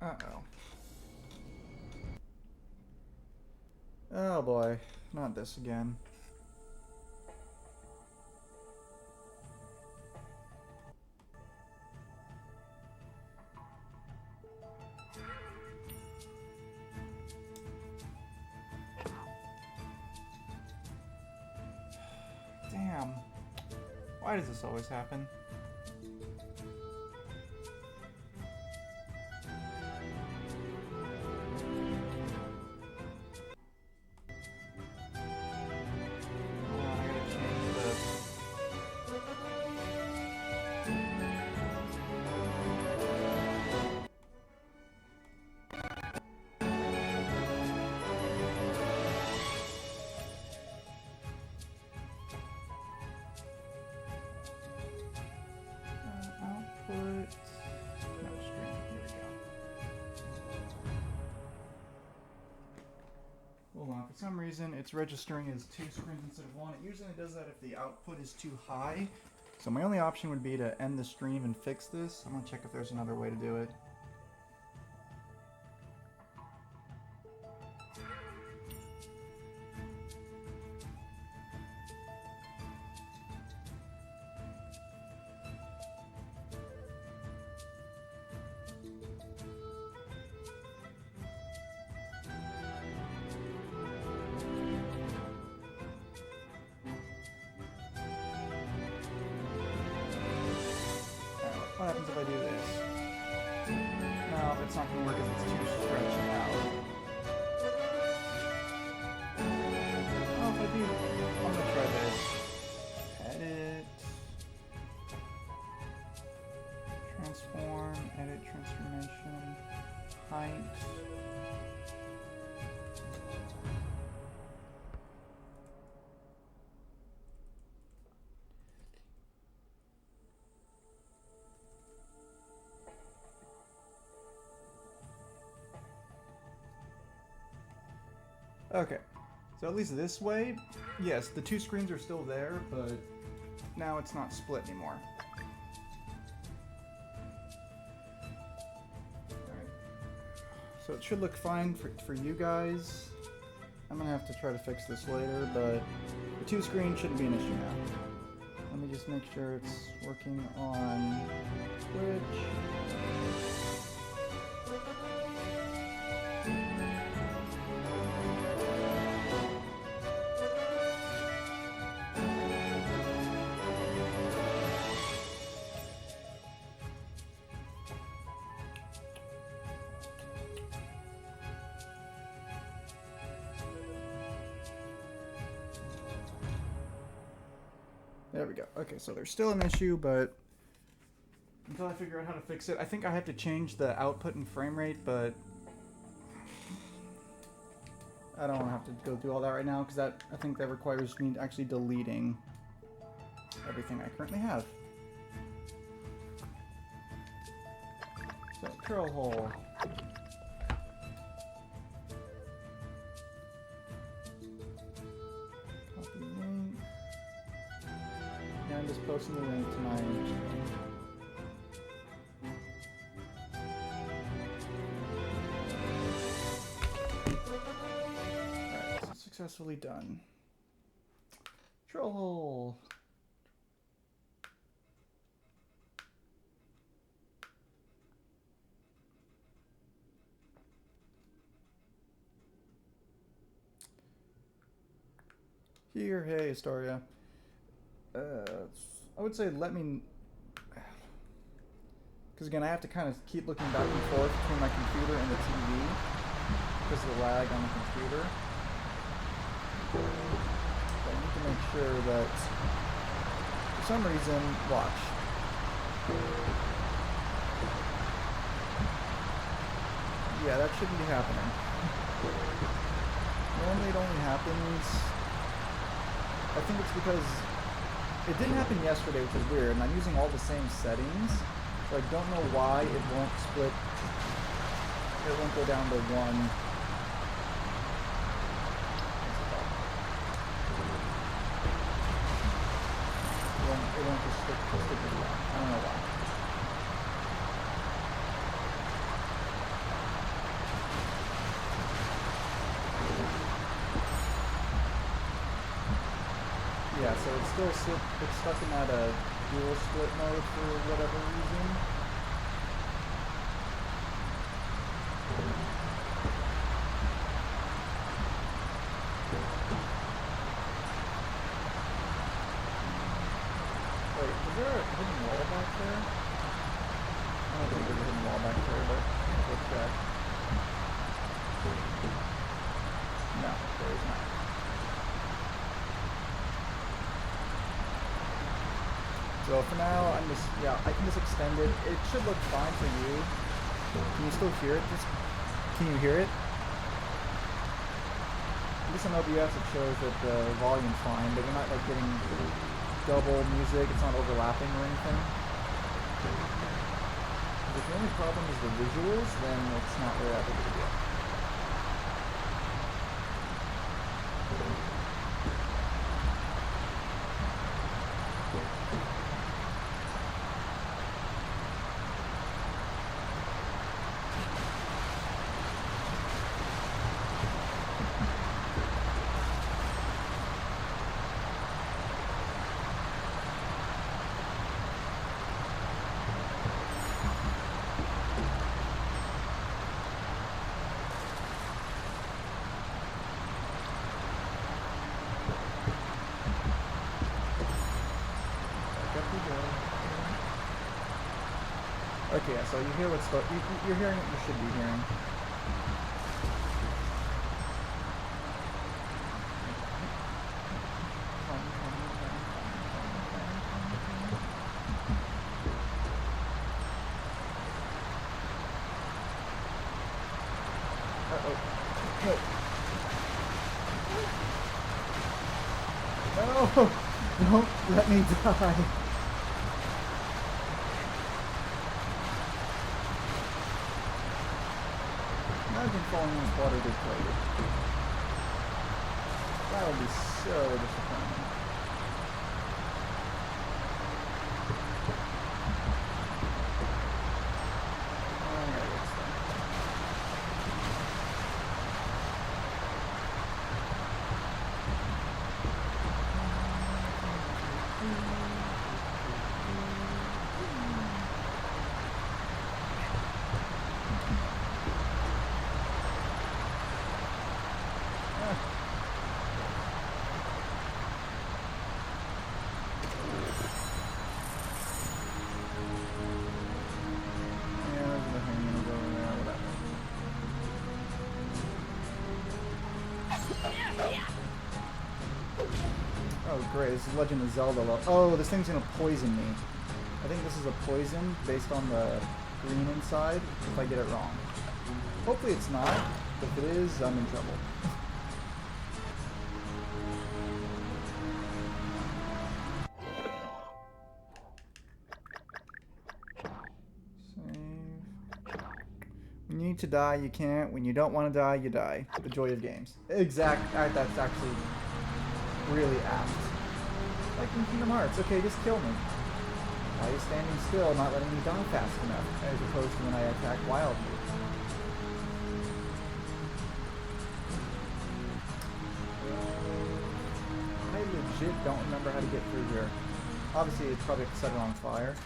Uh-oh. Oh boy, not this again. Damn. Why does this always happen? For some reason, it's registering as 2 screens instead of 1. It usually does that if the output is too high. So my only option would be to end the stream and fix this. I'm going to check if there's another way to do it. What happens if I do this? No, it's not going to work because it's too stretched out. Oh, if I do, I'm going to try this. Edit. Transform, edit transformation, height. Okay, so at least this way, yes, the 2 screens are still there, but now it's not split anymore. Alright, so it should look fine for you guys. I'm gonna have to try to fix this later, but the 2 screens shouldn't be an issue now. Let me just make sure it's working on Twitch. There we go. Okay, so there's still an issue, but until I figure out how to fix it, I think I have to change the output and frame rate, but I don't want to have to go through all that right now, because I think that requires me actually deleting everything I currently have. So, curl hole. Copy link. And I'm just posting the link to my channel. Alright, so successfully done. Troll hole. Here, hey, Astoria. I would say let me... Because again, I have to kind of keep looking back and forth between my computer and the TV because of the lag on the computer. But I need to make sure that, for some reason, watch. Yeah, that shouldn't be happening. Normally it only happens... I think it's because it didn't happen yesterday, which is weird, and I'm using all the same settings, so I don't know why it won't split, it won't go down to 1. It won't just stick to 1. I don't know why. yeah, so it's stuck in that dual split mode for whatever reason. Wait, is there a hidden wall back there? I don't think there's a hidden wall back there, but let's check. No, there is not. So for now, I can just extend it. It should look fine for you. Can you still hear it? Can you hear it? Just on OBS it shows that the volume's fine, but you're not like getting double music, it's not overlapping or anything. If the only problem is the visuals, then it's not really that big of a deal. Okay, yeah, so you hear what's you're hearing what you should be hearing. No! Don't let me die! Imagine falling in this water deflated. That would be so disappointing. Oh great, this is Legend of Zelda level. Oh, this thing's gonna poison me. I think this is a poison based on the green inside, if I get it wrong. Hopefully it's not, but if it is, I'm in trouble. Save. When you need to die, you can't. When you don't want to die, you die. The joy of games. That's actually really apt. Like in Kingdom Hearts, okay, just kill me. Why are you standing still, not letting me die fast enough, as opposed to when I attack wildly? I legit don't remember how to get through here. Obviously, it's probably set it on fire.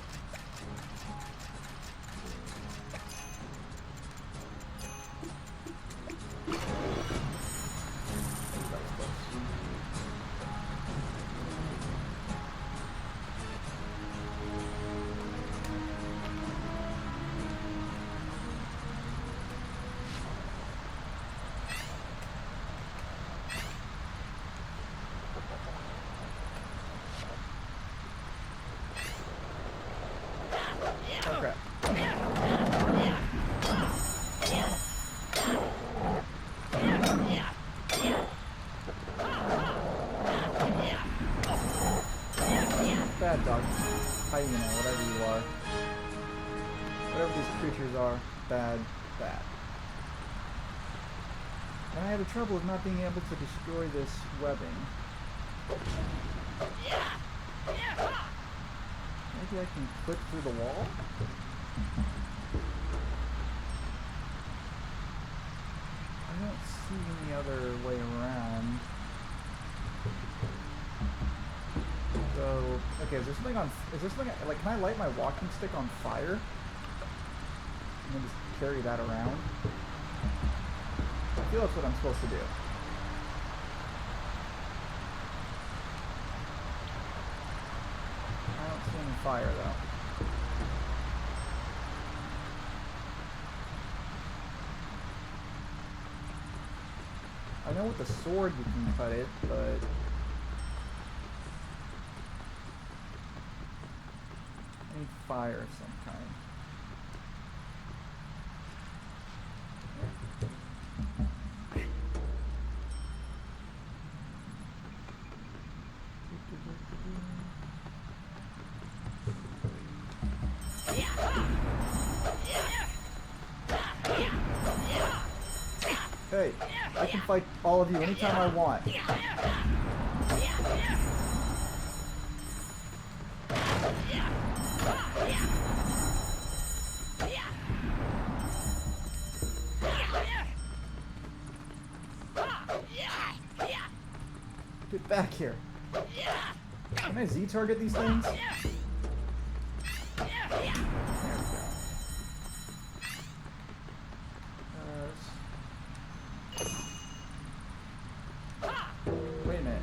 Bad dog. Hyena, whatever you are. Whatever these creatures are, bad. And I had the trouble of not being able to destroy this webbing. Maybe I can clip through the wall? I don't see any other way around. Okay, is there something on... Is there something... Like, can I light my walking stick on fire? And then just carry that around? I feel that's what I'm supposed to do. I don't see any fire, though. I know with the sword you can cut it, but... I need fire of some kind. Hey, I can fight all of you anytime I want. Get back here. Can I Z-target these things? There we go. Wait a minute.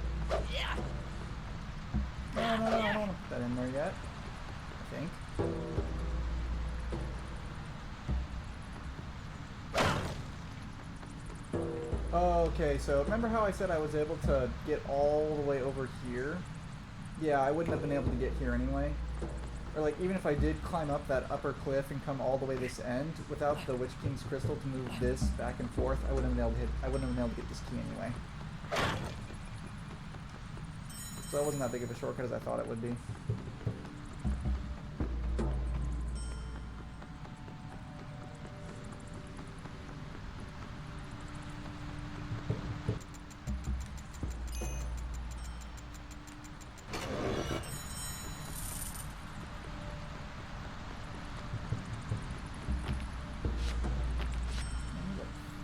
No, I don't want to put that in there yet. I think. Okay, so remember how I said I was able to get all the way over here? Yeah, I wouldn't have been able to get here anyway. Or like, even if I did climb up that upper cliff and come all the way this end, without the Witch King's Crystal to move this back and forth, I wouldn't have been able to get this key anyway. So that wasn't that big of a shortcut as I thought it would be.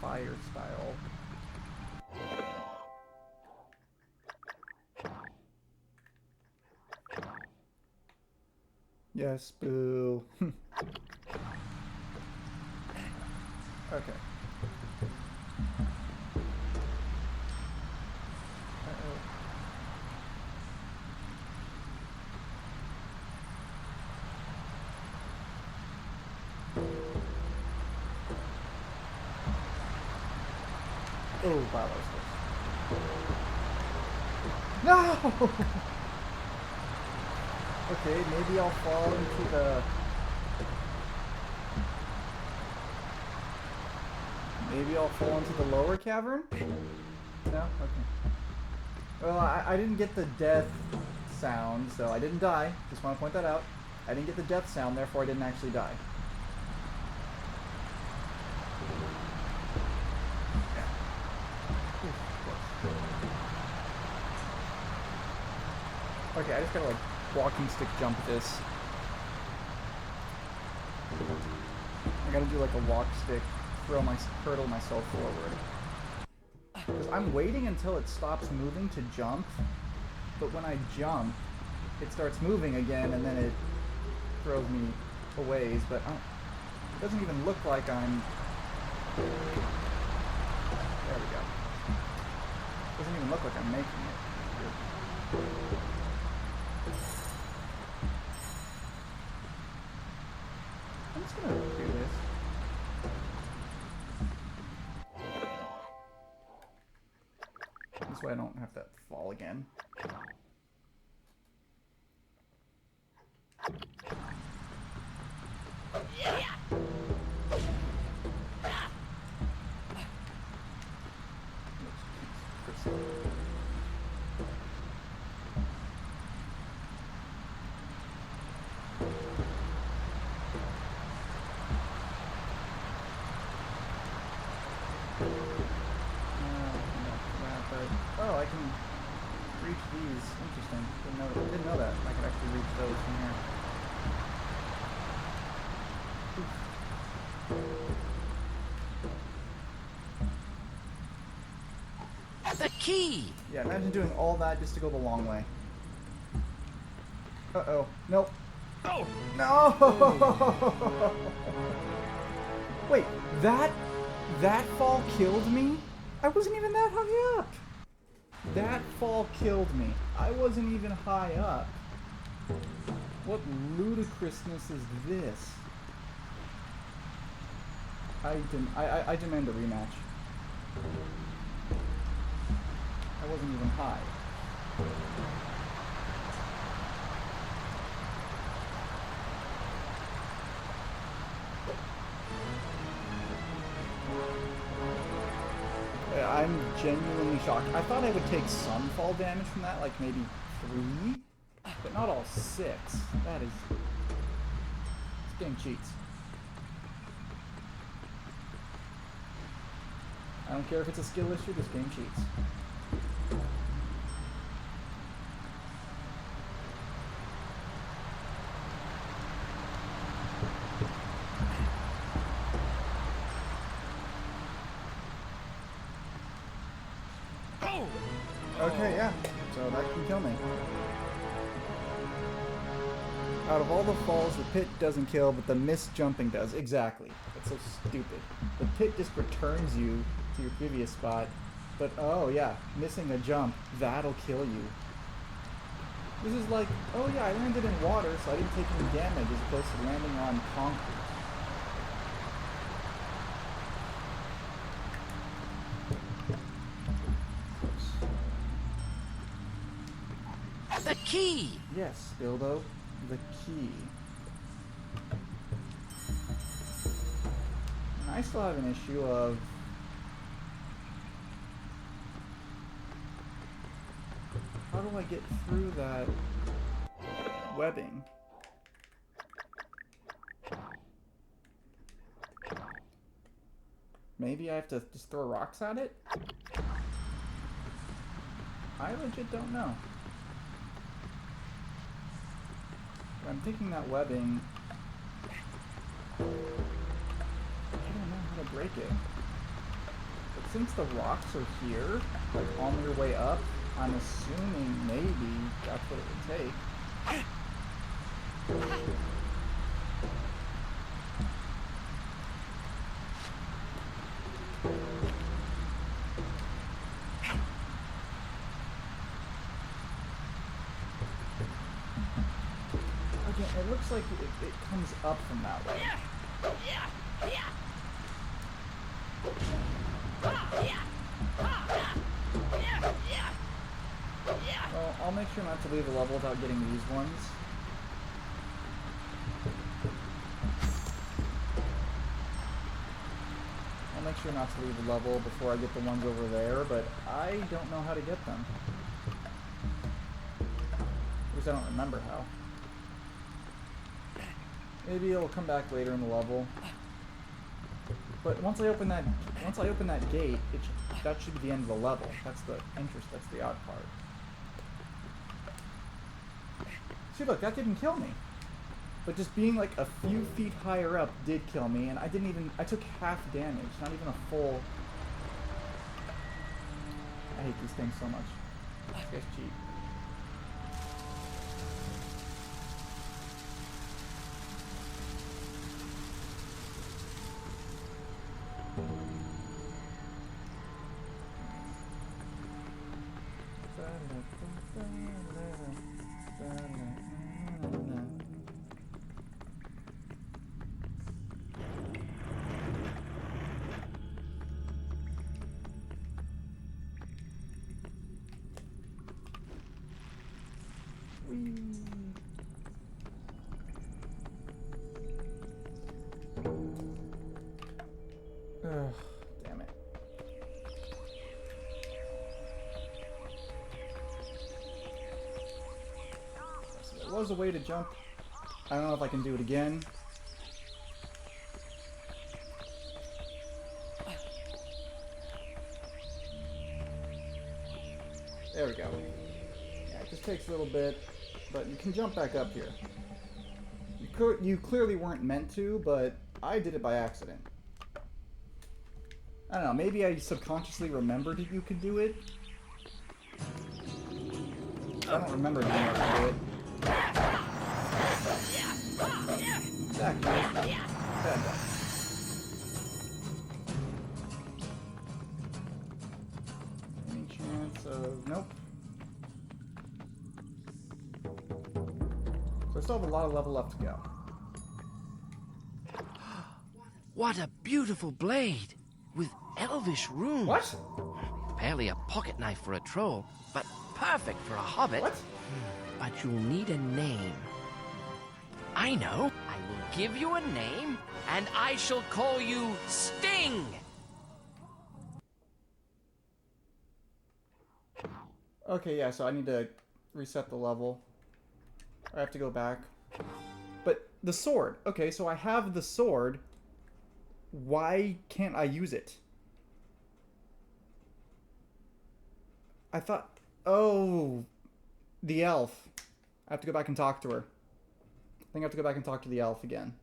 Fire style. Yes, boo. Okay. Oh, wow, that was close. No! Okay, maybe I'll fall into the... Maybe I'll fall into the lower cavern? No? Okay. Well, I didn't get the death sound, so I didn't die. Just want to point that out. I didn't get the death sound, therefore I didn't actually die. Okay, I just gotta like walking stick jump this. I gotta do like a walk stick, hurdle myself forward. Because I'm waiting until it stops moving to jump, but when I jump, it starts moving again and then it throws me a ways, but it doesn't even look like I'm... There we go. It doesn't even look like I'm making it. I'm just gonna do this. This way I don't have to fall again. Oh, I can reach these. Interesting. Didn't know that. I could actually reach those from here. The key! Yeah, imagine doing all that just to go the long way. Uh-oh. Nope. Oh! No! Wait, that fall killed me? I wasn't even that high up. That fall killed me. I wasn't even high up. What ludicrousness is this? I demand a rematch. I wasn't even high. I'm genuinely shocked. I thought I would take some fall damage from that, like maybe 3, but not all 6. That is... This game cheats. I don't care if it's a skill issue, this game cheats. Okay, yeah. So that can kill me. Out of all the falls, the pit doesn't kill, but the missed jumping does. Exactly. That's so stupid. The pit just returns you to your previous spot, but oh yeah, missing a jump, that'll kill you. This is like, oh yeah, I landed in water, so I didn't take any damage as opposed to landing on concrete. The key! Yes, Bilbo, the key. I still have an issue of... How do I get through that webbing? Maybe I have to just throw rocks at it? I legit don't know. I'm thinking that webbing... I don't know how to break it. But since the rocks are here, like on their way up, I'm assuming maybe that's what it would take. Again, it looks like it comes up from that way. Well, I'll make sure not to leave the level without getting these ones. I'll make sure not to leave the level before I get the ones over there, but I don't know how to get them. At least I don't remember how. Maybe it'll come back later in the level. But once I open that gate, that should be the end of the level. That's the odd part. See, look, that didn't kill me. But just being like a few feet higher up did kill me, and I took half damage, not even a full. I hate these things so much. These guys cheat. Ugh, damn it. So there was a way to jump. I don't know if I can do it again. There we go. Yeah, it just takes a little bit, but you can jump back up here. You clearly weren't meant to, but I did it by accident. I don't know, maybe I subconsciously remembered that you could do it. I don't remember being able to do it. Exactly. Bad guy. Any chance of... Nope. So I still have a lot of level left to go. What a beautiful blade! With elvish runes. What? Barely a pocket knife for a troll, but perfect for a hobbit. What? But you'll need a name. I know. I will give you a name, and I shall call you Sting! Okay, yeah, so I need to reset the level. I have to go back. But the sword. Okay, so I have the sword. Why can't I use it? I thought... Oh, the elf. I have to go back and talk to her. I think I have to go back and talk to the elf again.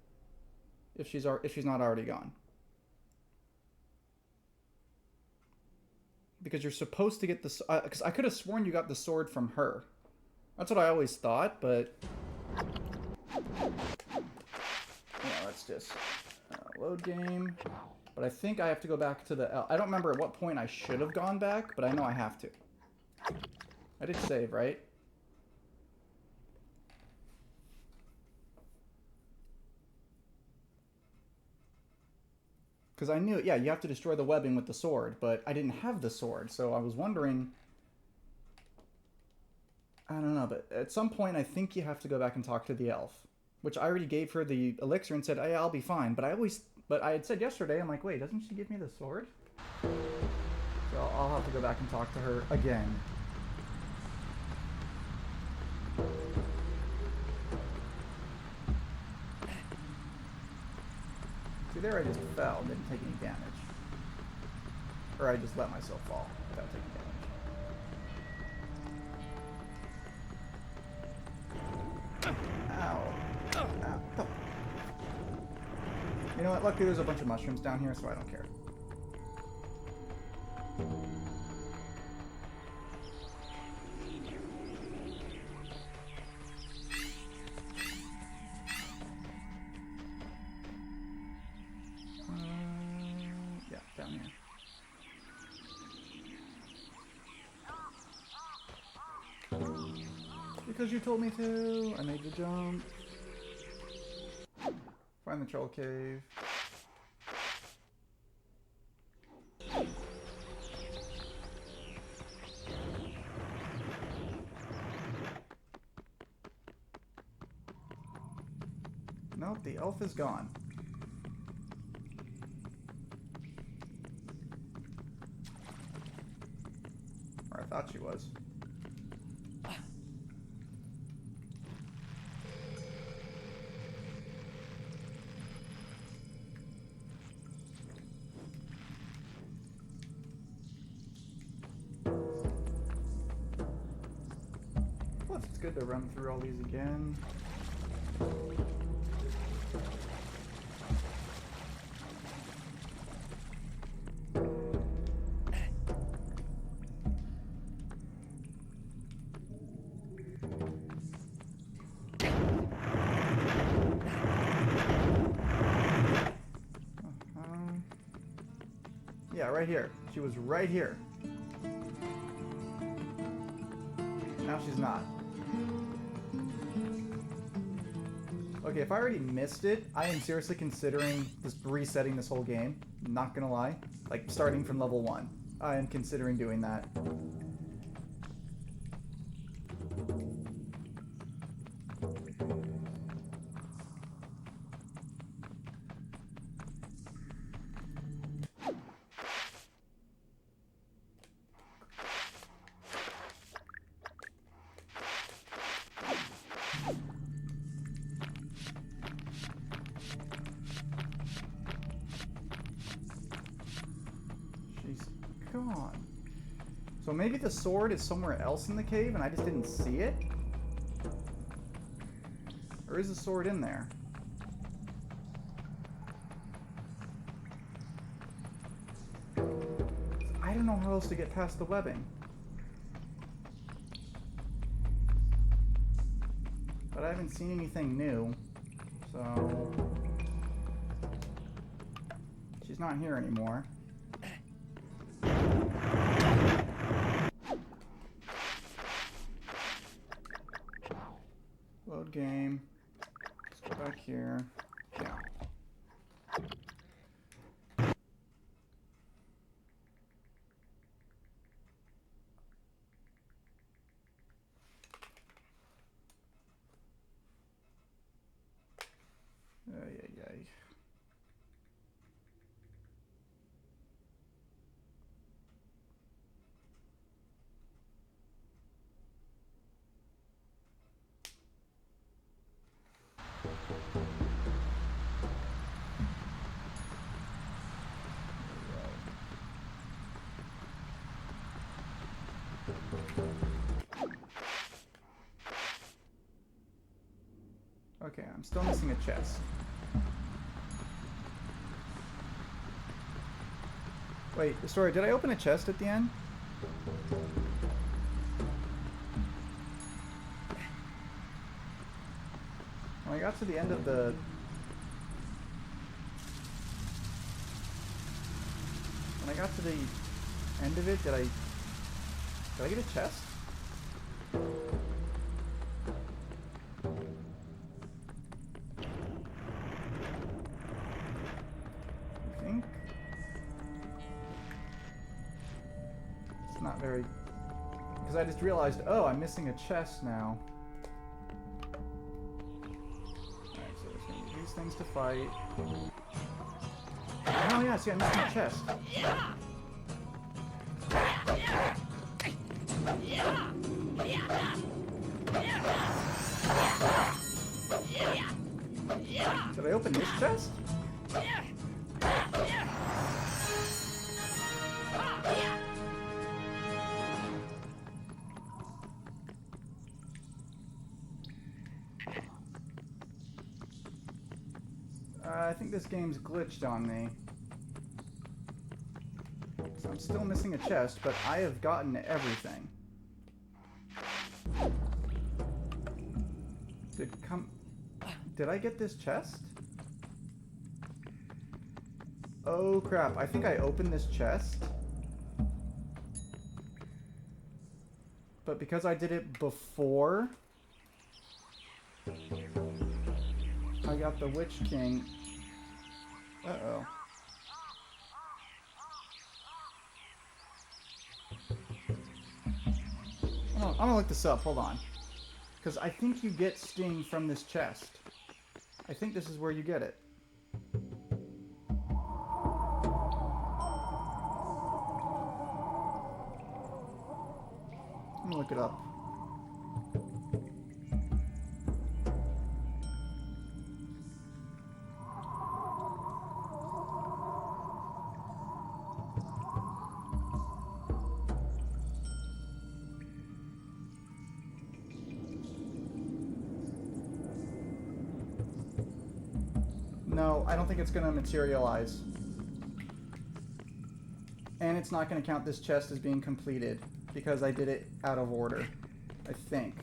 If she's not already gone. Because you're supposed to get the... Because I could have sworn you got the sword from her. That's what I always thought, but... Yeah, let's just load game. But I think I have to go back to the elf. I don't remember at what point I should have gone back, but I know I have to. I did save, right? Because I knew, yeah, you have to destroy the webbing with the sword, but I didn't have the sword, so I was wondering... I don't know, but at some point I think you have to go back and talk to the elf. Which I already gave her the elixir and said, hey, I'll be fine. But I had said yesterday, I'm like, wait, doesn't she give me the sword? So I'll have to go back and talk to her again. See, there I just fell, didn't take any damage. Or I just let myself fall without taking damage. Ow. Ow. Oh. You know what? Luckily there's a bunch of mushrooms down here, so I don't care. Yeah, down here. Because you told me to, I made the jump. Find the troll cave. Nope, the elf is gone. Or I thought she was. Plus, it's good to run through all these again. Yeah, right here. She was right here. Now she's not. Okay, if I already missed it, I am seriously considering just resetting this whole game. Not gonna lie. Like, starting from level 1. I am considering doing that. Gone. So maybe the sword is somewhere else in the cave and I just didn't see it? Or is the sword in there? I don't know how else to get past the webbing. But I haven't seen anything new. So she's not here anymore. Load game. Let's go back here. Yeah. Ay, ay, ay. Okay, I'm still missing a chest. Wait, sorry, did I open a chest at the end? When I got to the end of the... When I got to the end of it, did I get a chest? I think it's not very... Because I just realized, oh, I'm missing a chest now. Alright, so there's going to be these things to fight. Oh yeah, see, I'm missing a chest. Did I open this chest? I think this game's glitched on me. So I'm still missing a chest, but I have gotten everything. Did I get this chest? Oh crap, I think I opened this chest. But because I did it before I got the Witch King. Uh-oh. I'm gonna look this up, hold on. Because I think you get Sting from this chest. I think this is where you get it. I'm gonna look it up. No, I don't think it's going to materialize. And it's not going to count this chest as being completed because I did it out of order, I think.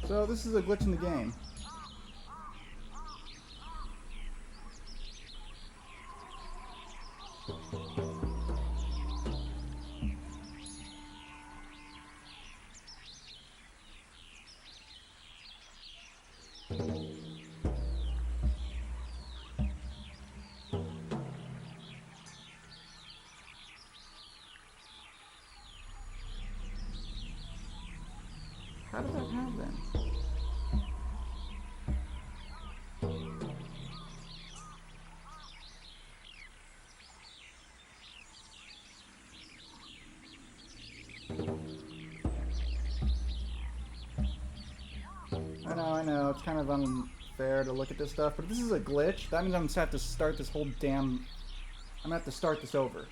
So this is a glitch in the game. How did that happen? I know, it's kind of unfair to look at this stuff, but if this is a glitch, that means I'm going to have to start this whole damn... I'm going to have to start this over.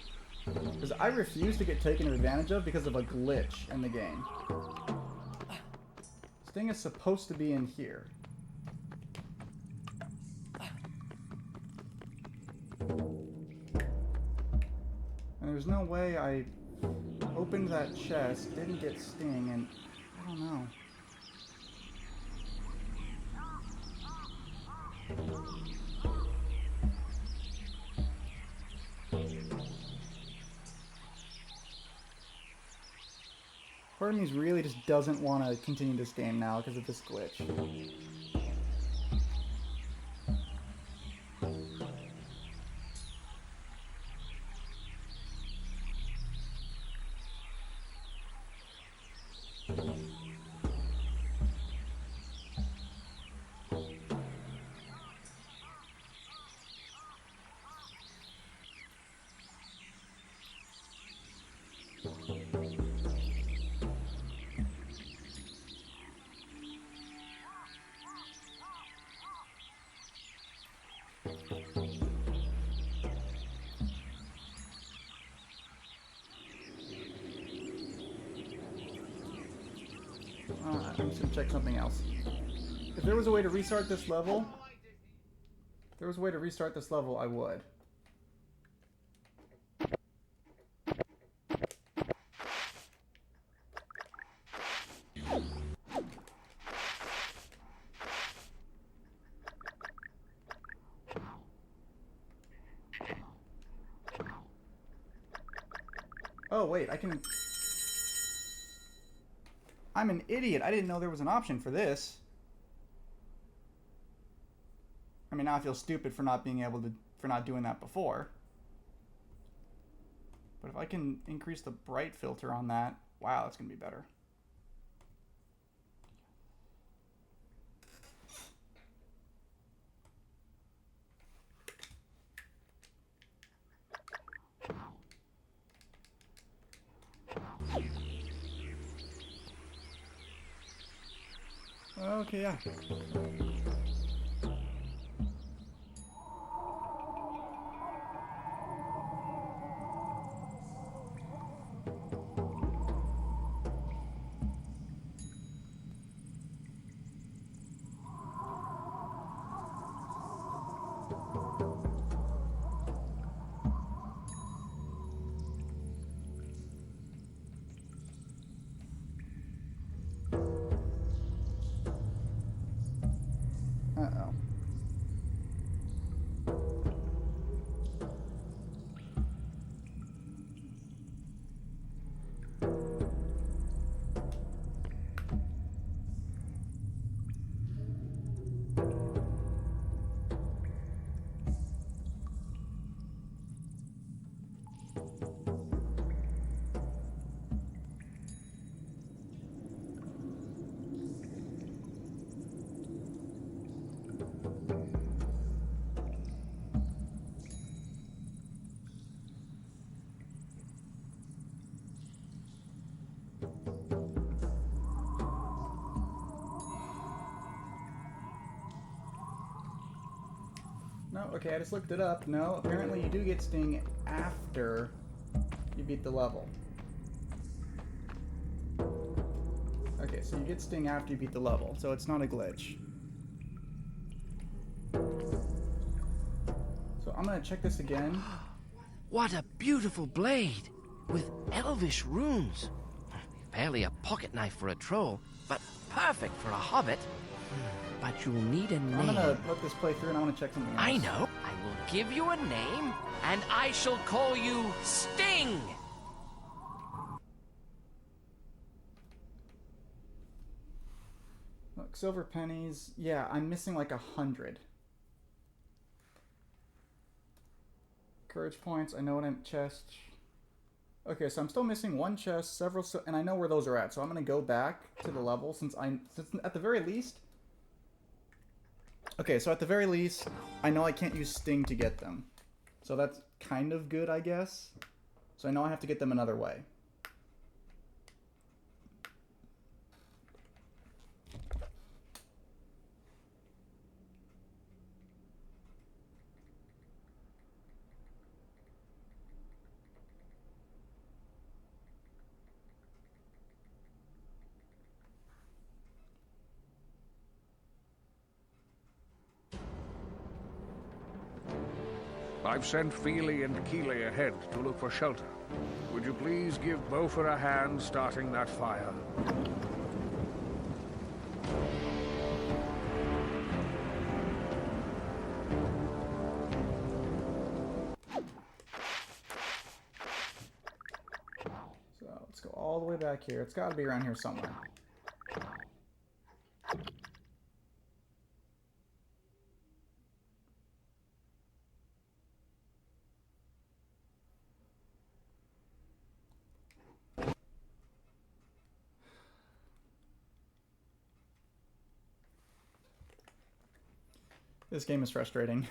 Because I refuse to get taken advantage of because of a glitch in the game. This thing is supposed to be in here. There's no way I opened that chest, didn't get Sting, and I don't know. Part of me really just doesn't want to continue this game now because of this glitch. I'm just gonna check something else. If there was a way to restart this level, I would. Oh wait, I can... I'm an idiot. I didn't know there was an option for this. I mean, now I feel stupid for not being able to, for not doing that before. But if I can increase the bright filter on that, wow, that's gonna be better. Okay, yeah. Uh-oh. No, okay, I just looked it up. No, apparently you do get Sting after you beat the level. Okay, so you get Sting after you beat the level, so it's not a glitch. So I'm gonna check this again. What a beautiful blade! With elvish runes. Barely a pocket knife for a troll, but perfect for a hobbit. But you'll need a name. I'm gonna let this play through and I wanna check something else. I know. I will give you a name, and I shall call you Sting! Look, silver pennies. Yeah, I'm missing like 100. Courage points. I know what I'm... Chest. Okay, so I'm still missing one chest, several... and I know where those are at. So I'm going to go back to the level since at the very least... Okay, so at the very least, I know I can't use Sting to get them. So that's kind of good, I guess. So I know I have to get them another way. I've sent Feely and Keeley ahead to look for shelter. Would you please give Beaufort a hand starting that fire? So let's go all the way back here. It's got to be around here somewhere. This game is frustrating.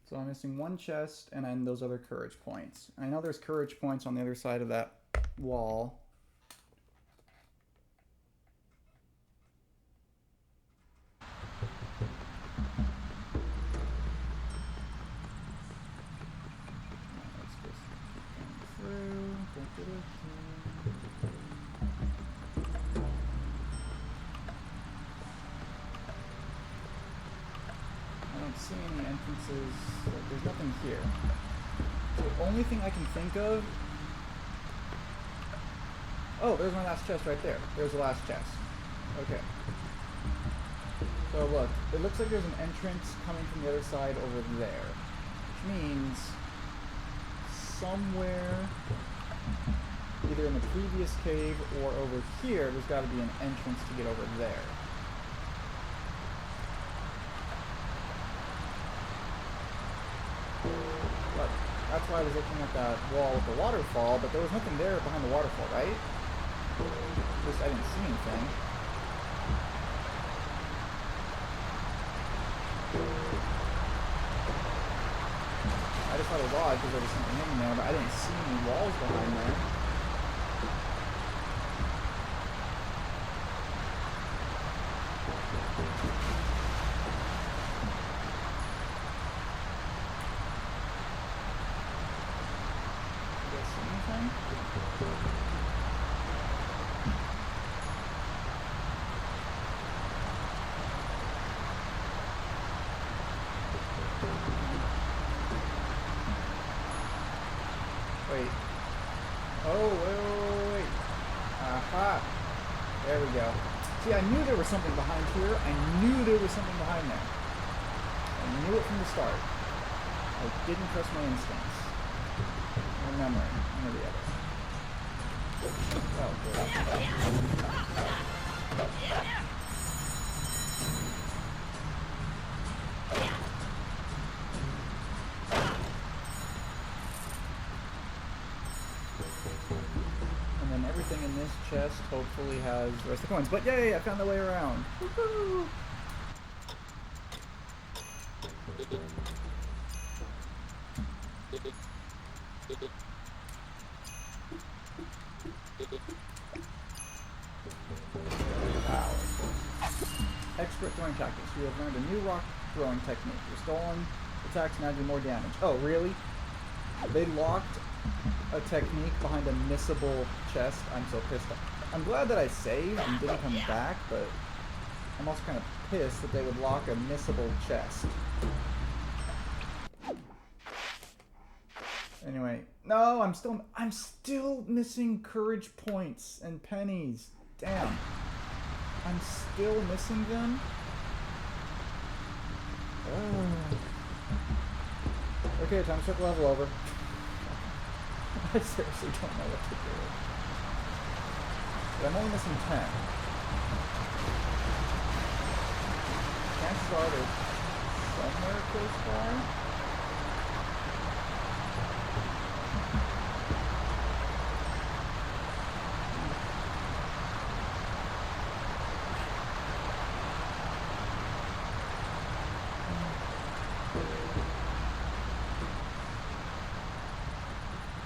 So I'm missing one chest and then those other courage points. I know there's courage points on the other side of that wall. Let's just keep going through. I don't see any entrances. There's nothing here. The only thing I can think of... Oh, there's my last chest right there. There's the last chest. Okay. So look, it looks like there's an entrance coming from the other side over there. Which means somewhere, either in the previous cave or over here, there's got to be an entrance to get over there. But that's why I was looking at that wall with the waterfall, but there was nothing there behind the waterfall, right? At least I didn't see anything. I just thought it was odd because there was something in there, but I didn't see any walls behind there. Did I see anything? Wait. Oh, wait. Aha. There we go. See, I knew there was something behind here. I knew there was something behind there. I knew it from the start. I didn't trust my instincts. Or memory. One or the other. Oh, good. And then everything in this chest hopefully has the rest of the coins. But yay, I found the way around. Woohoo! Wow. Expert throwing tactics. You have learned a new rock throwing technique. Your stolen attacks now do more damage. Oh, really? They locked a technique behind a missable chest. I'm so pissed off. I'm glad that I saved and didn't come back, but I'm also kind of pissed that they would lock a missable chest. Anyway, no, I'm still missing courage points and pennies. Damn. I'm still missing them. Okay, time to start the level over. I seriously don't know what to do. But I'm only missing 10. Chances are they're somewhere close by.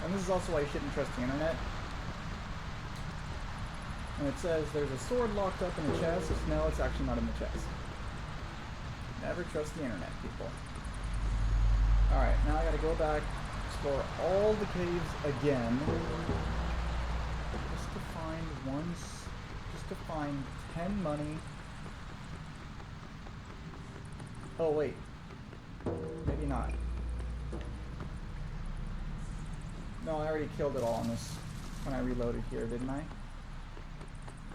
And this is also why you shouldn't trust the internet. And it says there's a sword locked up in the chest. No, it's actually not in the chest. Never trust the internet, people. Alright, now I gotta go back, explore all the caves again. Just to find 10 money. Oh, wait. Maybe not? No, I already killed it all on this when I reloaded here, didn't I?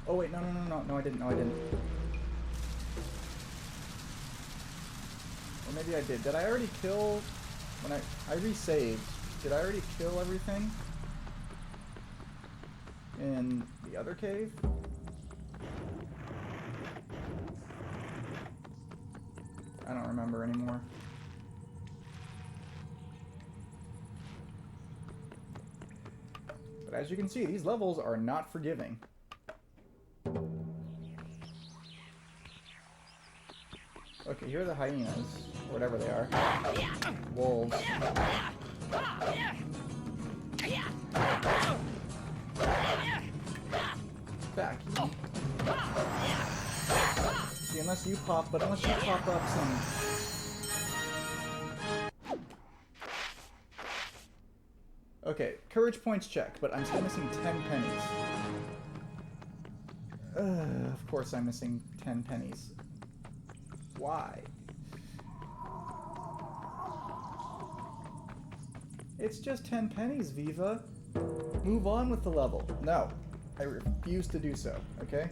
Oh wait, no, I didn't. No, I didn't. Or maybe I did. Did I already kill when I resaved? Did I already kill everything in the other cave? I don't remember anymore. But as you can see, these levels are not forgiving. Okay, here are the hyenas, or whatever they are. Wolves. Back. See, unless you pop up some... Okay, courage points check, but I'm still missing 10 pennies. Of course I'm missing 10 pennies. Why? It's just 10 pennies, Viva. Move on with the level. No, I refuse to do so, okay?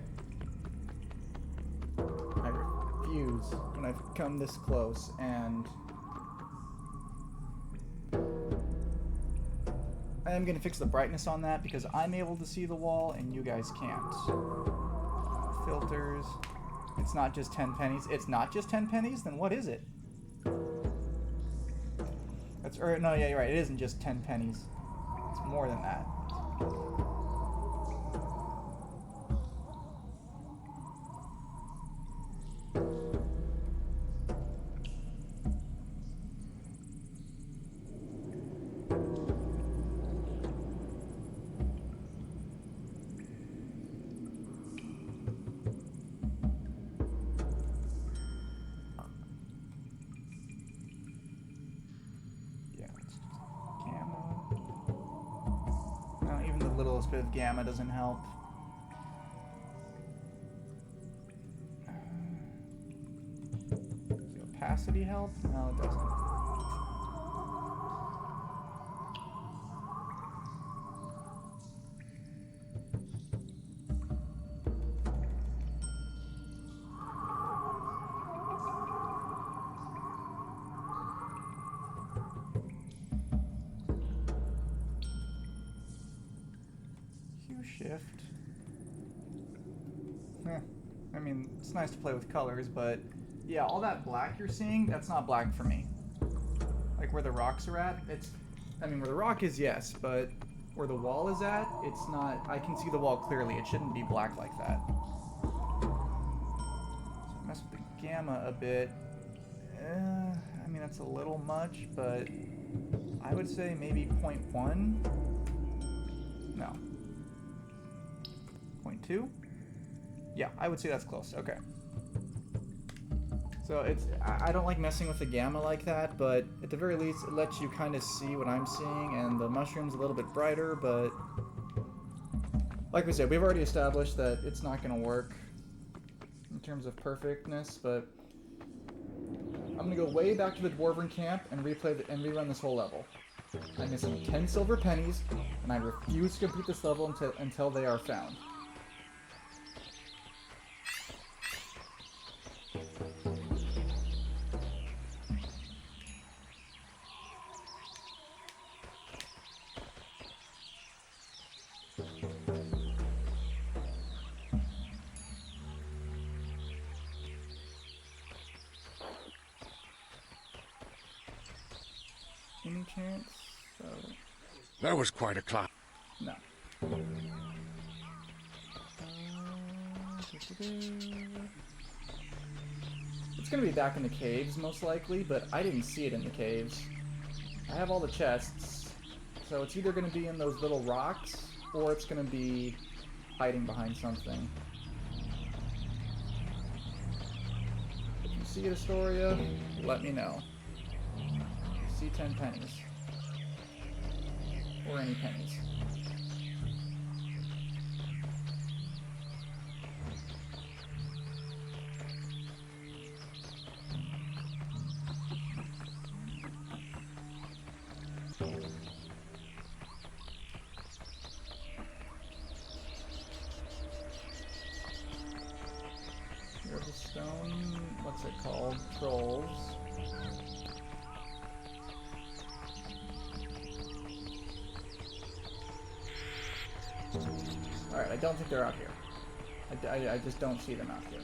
I refuse when I've come this close, and I am going to fix the brightness on that because I'm able to see the wall and you guys can't. Filters. It's not just 10 pennies. It's not just 10 pennies? Then what is it? That's, or no, yeah, you're right. It isn't just 10 pennies. It's more than that. Littlest bit of gamma doesn't help. Does opacity help? No, it doesn't. Shift. I mean, it's nice to play with colors, but yeah, all that black you're seeing, that's not black for me. Like where the rocks are at, it's, I mean, where the rock is, yes, but where the wall is at, it's not, I can see the wall clearly. It shouldn't be black like that. So mess with the gamma a bit. I mean, that's a little much, but I would say maybe 0.1. No. 0.2? Yeah, I would say that's close. Okay. So it's, I don't like messing with the gamma like that, but at the very least it lets you kind of see what I'm seeing, and the mushroom's a little bit brighter, but like we said, we've already established that it's not going to work in terms of perfectness, but I'm going to go way back to the Dwarven camp and rerun this whole level. I'm missing 10 silver pennies, and I refuse to complete this level until they are found. Any chance? That was quite a climb. No. It's gonna be back in the caves, most likely, but I didn't see it in the caves. I have all the chests, so it's either gonna be in those little rocks, or it's gonna be hiding behind something. If you see it, Astoria, let me know. See 10 pennies. Or any pennies. Alright, I don't think they're out here. I just don't see them out here.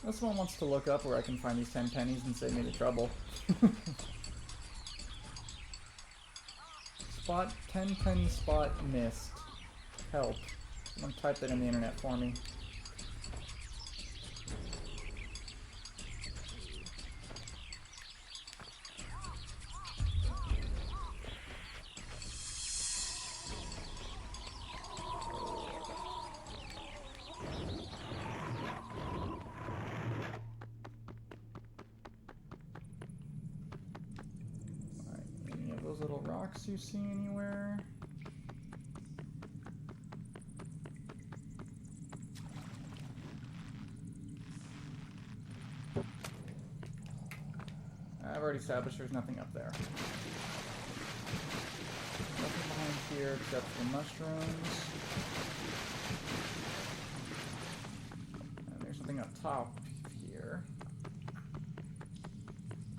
This one wants to look up where I can find these 10 pennies and save me the trouble. Spot 10 penny spot missed. Help. Someone type that in the internet for me. Little rocks you see anywhere? I've already established there's nothing up there. Nothing behind here except for mushrooms. And there's something up top here.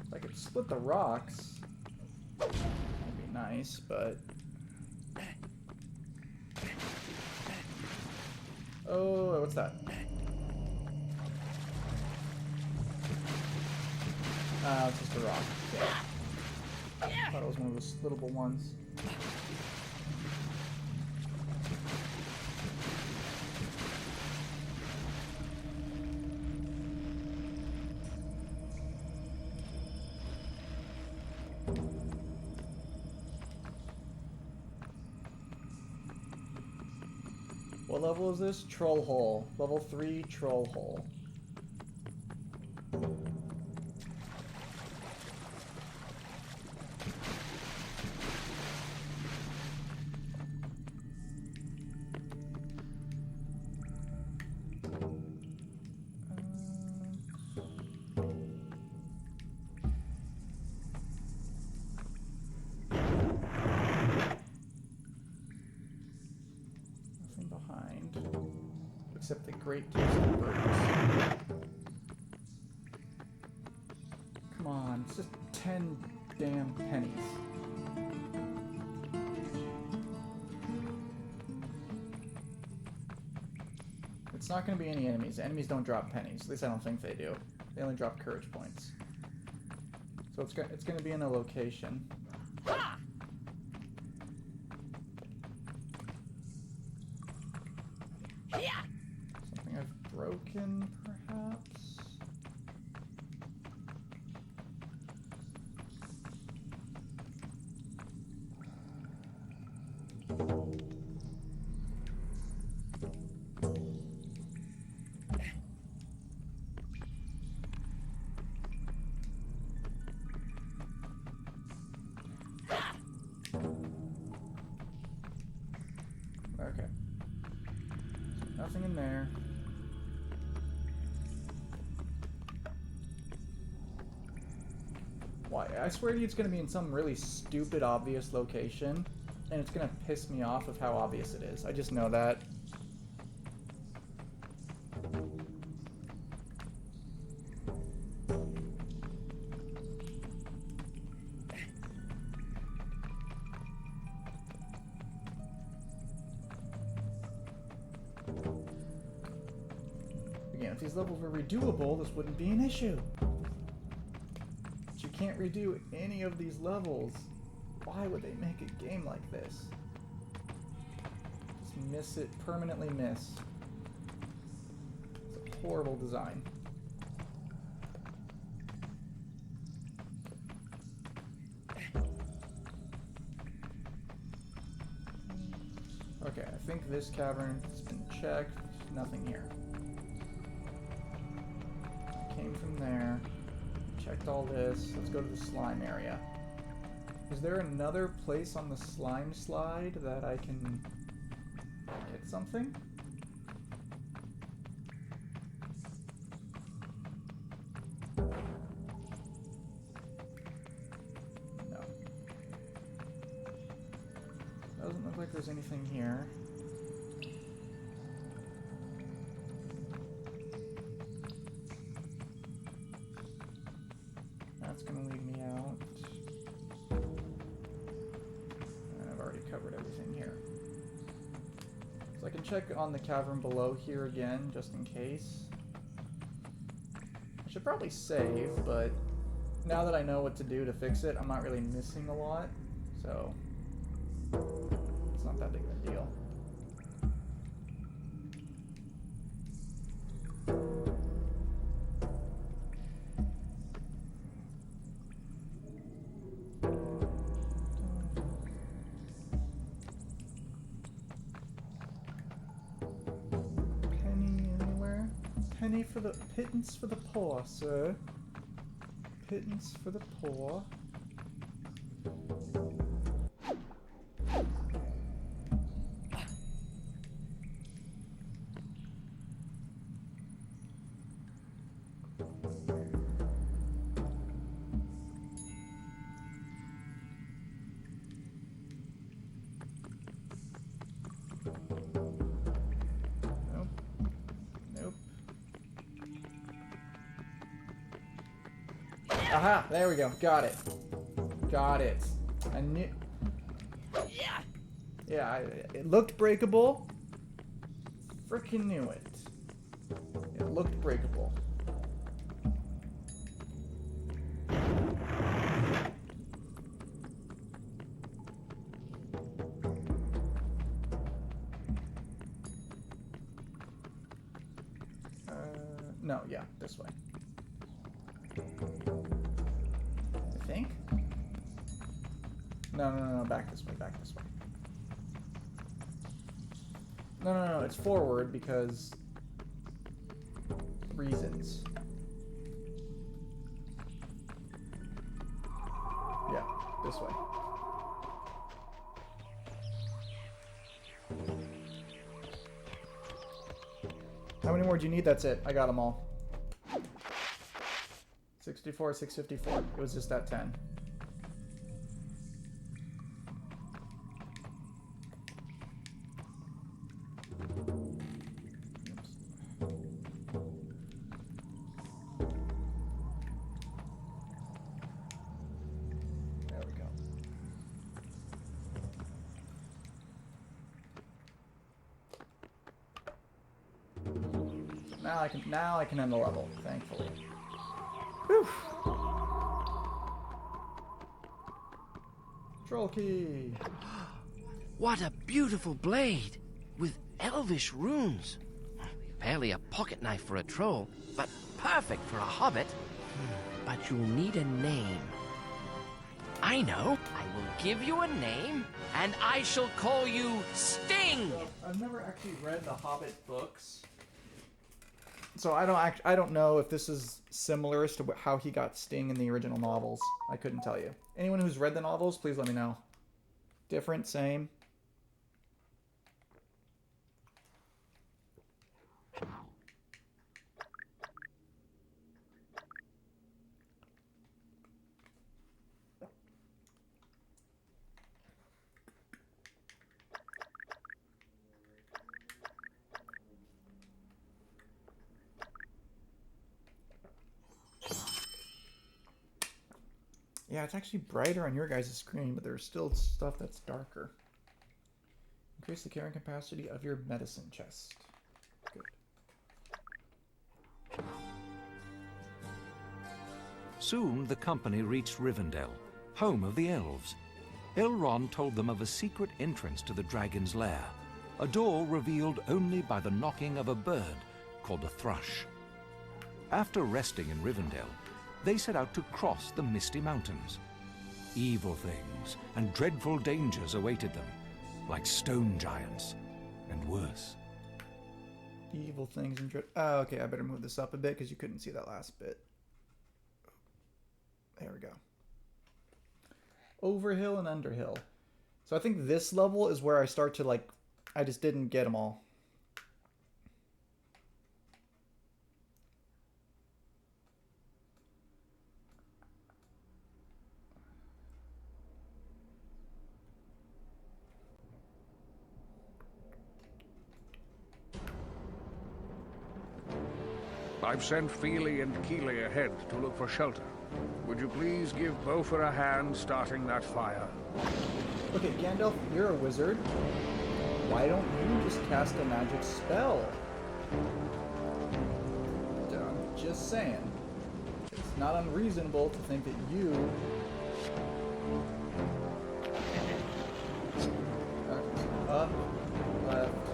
If I could split the rocks. Nice, but oh, what's that? It's just a rock. Yeah. Thought it was one of those splittable ones. What level is this? Troll hole. Level 3 troll hole. Except the great toasted birds. Come on, it's just 10 damn pennies. It's not going to be any enemies. Enemies don't drop pennies. At least I don't think they do. They only drop courage points. So it's going to be in a location. Something I've broken, perhaps? Okay. Nothing in there. Why? I swear to you it's going to be in some really stupid, obvious location, and it's going to piss me off of how obvious it is. I just know that. Again, if these levels were redoable, this wouldn't be an issue. But you can't redo any of these levels. Why would they make a game like this? Just miss it, permanently miss. It's a horrible design. Okay, I think this cavern has been checked. Nothing here. Came from there. Checked all this. Let's go to the slime area. Is there another place on the slime slide that I can get something? everything here. That's gonna leave me out. And I've already covered everything here. So I can check on the cavern below here again, just in case. I should probably save, but now that I know what to do to fix it, I'm not really missing a lot. So it's not that big of a deal. Penny for the pittance for the poor, sir. Pittance for the poor. Aha! There we go. Got it. Got it. I knew... Yeah, it looked breakable. Frickin' knew it. It looked breakable. No, yeah, this way. I think? No, back this way, back this way. No, it's forward because... reasons. Yeah, this way. How many more do you need? That's it. I got them all. 64, 654. It was just that 10. There we go. So now I can end the level, thankfully. Whew. Troll key. What a beautiful blade with elvish runes. Barely a pocket knife for a troll, but perfect for a hobbit. But you'll need a name. I know. I will give you a name, and I shall call you Sting. I've never actually read the Hobbit books, so I don't know if this is similar as to how he got Sting in the original novels. I couldn't tell you. Anyone who's read the novels, please let me know. Different, same. Yeah, it's actually brighter on your guys' screen, but there's still stuff that's darker. Increase the carrying capacity of your medicine chest. Good. Soon the company reached Rivendell, home of the elves. Elrond told them of a secret entrance to the dragon's lair, a door revealed only by the knocking of a bird called a thrush. After resting in Rivendell, they set out to cross the Misty Mountains. Evil things and dreadful dangers awaited them, like stone giants, and worse. Evil things and dread... Oh, okay, I better move this up a bit because you couldn't see that last bit. There we go. Overhill and Underhill. So I think this level is where I start to, like... I just didn't get them all. I've sent Feely and Keely ahead to look for shelter. Would you please give Beaufort a hand starting that fire? Okay, Gandalf, you're a wizard. Why don't you just cast a magic spell? I'm just saying. It's not unreasonable to think that you... Up, left,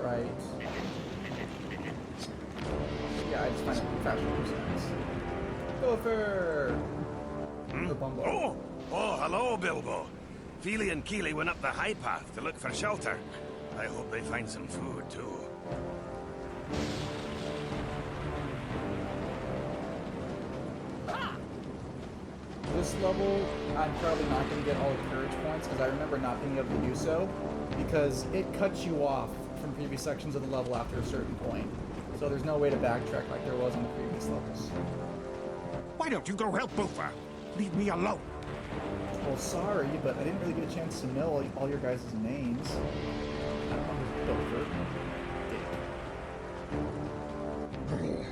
right... Yeah, I just find it fashionable sense. Gopher! Oh, hello, Bilbo. Feely and Keely went up the high path to look for shelter. I hope they find some food, too. This level, I'm probably not going to get all the courage points, because I remember not being able to do so, because it cuts you off from previous sections of the level after a certain point. So there's no way to backtrack like there was in the previous levels. Why don't you go help Beaufort? Leave me alone. Well, sorry, but I didn't really get a chance to know all your guys' names. I don't remember Beaufort.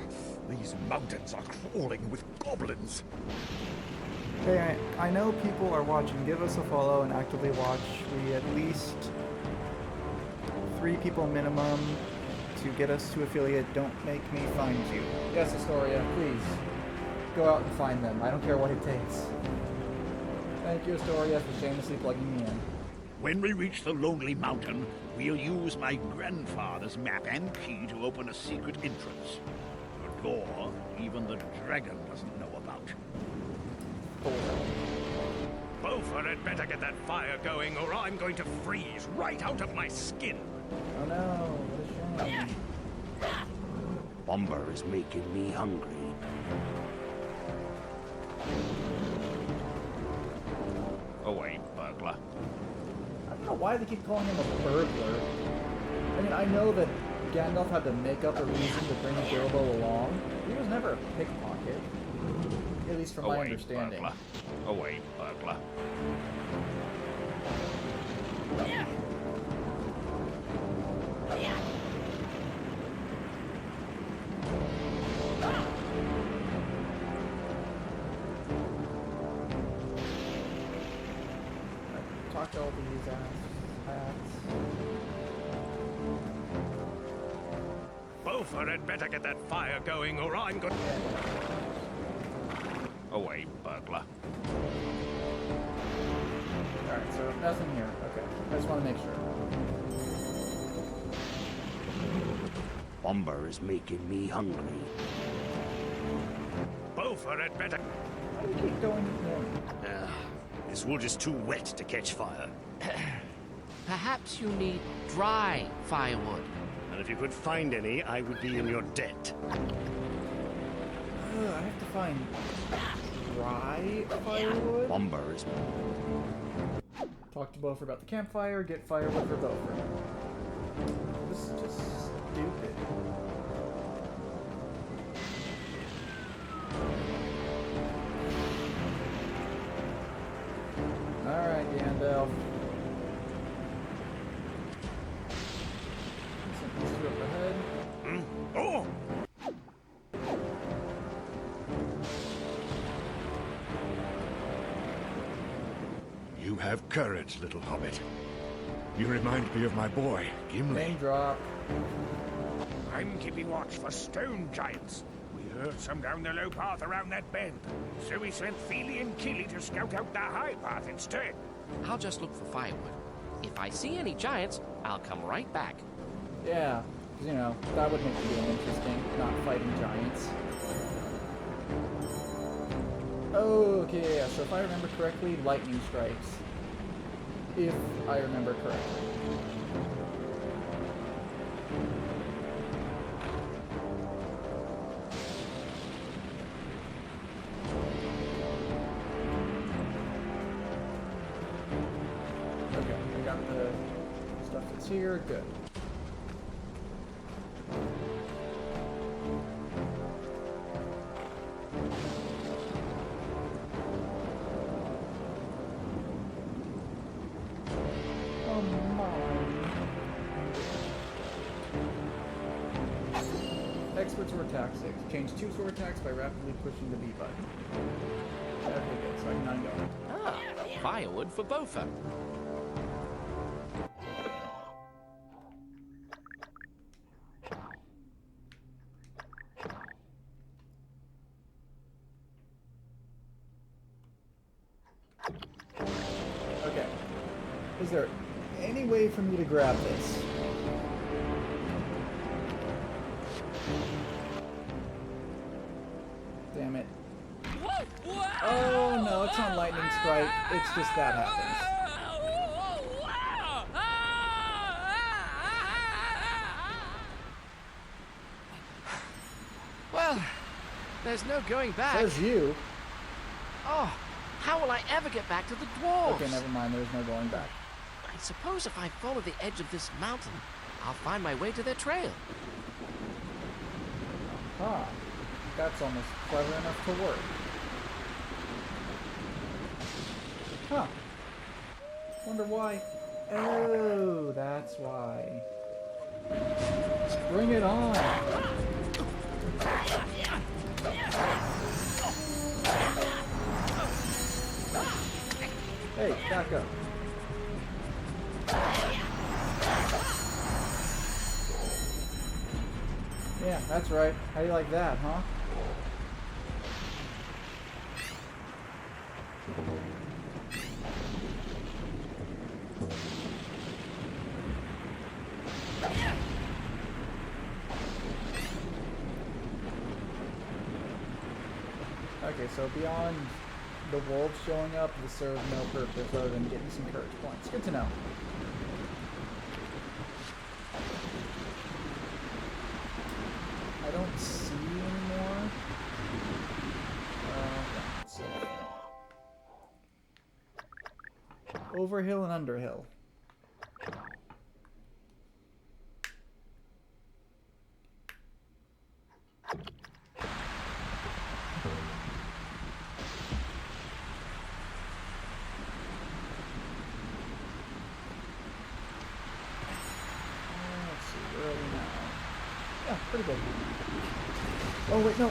These mountains are crawling with goblins. Hey, I know people are watching. Give us a follow and actively watch. We at least 3 people minimum to get us to affiliate. Don't make me find you. Yes, Astoria, please. Go out and find them. I don't care what it takes. Thank you, Astoria, for shamelessly plugging me in. When we reach the Lonely Mountain, we'll use my grandfather's map and key to open a secret entrance. A door even the dragon doesn't know about. Beaufort had better get that fire going, or I'm going to freeze right out of my skin. Oh no, what a shame. Bomber is making me hungry. Away, burglar. I don't know why they keep calling him a burglar. I mean, I know that Gandalf had to make up a reason to bring Bilbo along. He was never a pickpocket. At least from my understanding. Burglar. Away, burglar. Talk to all these hats. Beaufort had better get that fire going, or I'm going. Away, burglar. Alright, so nothing here. Okay. I just want to make sure. Bomber is making me hungry. Beaufort had better. Why do you keep going more? This wood is too wet to catch fire. Perhaps you need dry firewood. And if you could find any, I would be in your debt. I have to find dry firewood? Bomber is... Talk to Beaufort about the campfire, get firewood for Beaufort. This is just stupid. Alright, Gandalf. Send these 2 up ahead. Oh! You have courage, little hobbit. You remind me of my boy, Gimli. Name drop. I'm keeping watch for stone giants. We heard some down the low path around that bend. So we sent Feely and Keely to scout out the high path instead. I'll just look for firewood. If I see any giants, I'll come right back. Yeah, 'cause, you know, that would make the game interesting, not fighting giants. Okay, yeah, so if I remember correctly, lightning strikes. If I remember correctly. Okay, we got the stuff that's here, good. expert sword attack 6. Change 2 sword attacks by rapidly pushing the B button. Okay, good. So I can not go. Ah, firewood for Bofa. Okay. Is there any way for me to grab this? Damn it. Oh no, it's not lightning strike. It's just that happens. Well, there's no going back. Says you. Oh, how will I ever get back to the dwarves? Okay, never mind. There's no going back. I suppose if I follow the edge of this mountain, I'll find my way to their trail. Huh. That's almost clever enough to work. Huh. Wonder why. Oh, that's why. Bring it on. Hey, back up. Yeah, that's right. How do you like that, huh? Okay, so beyond the wolves showing up, this serves no purpose other than getting some courage points. Good to know. I don't see anymore. Let's see. Overhill and underhill. Pretty good. Oh wait, no.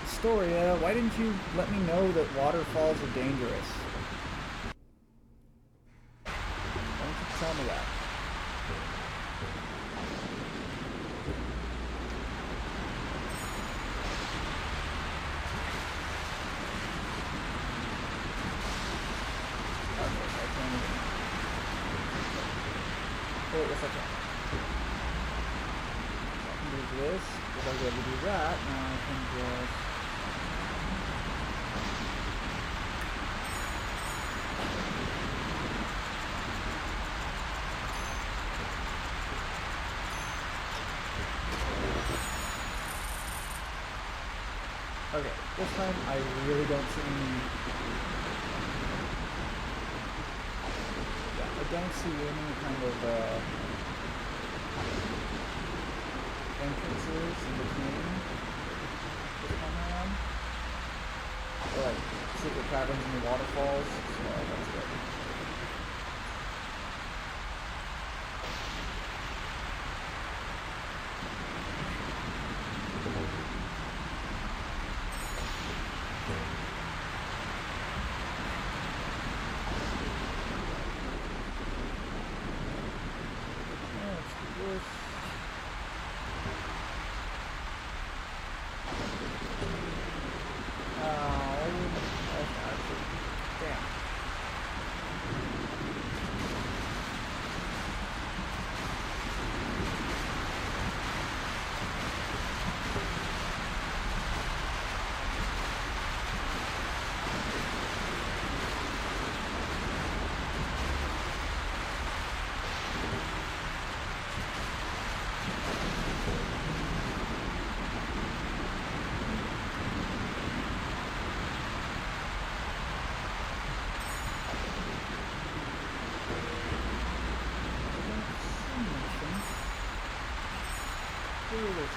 Storia, why didn't you let me know that waterfalls are dangerous? Why don't you tell me that? Oh, wait, yes, I can. I can do this. If I was able to do that, now I can just... Okay, this time I really don't see any... I don't see any kind of entrances in between this time around. Or like secret caverns in the waterfalls, so that's good.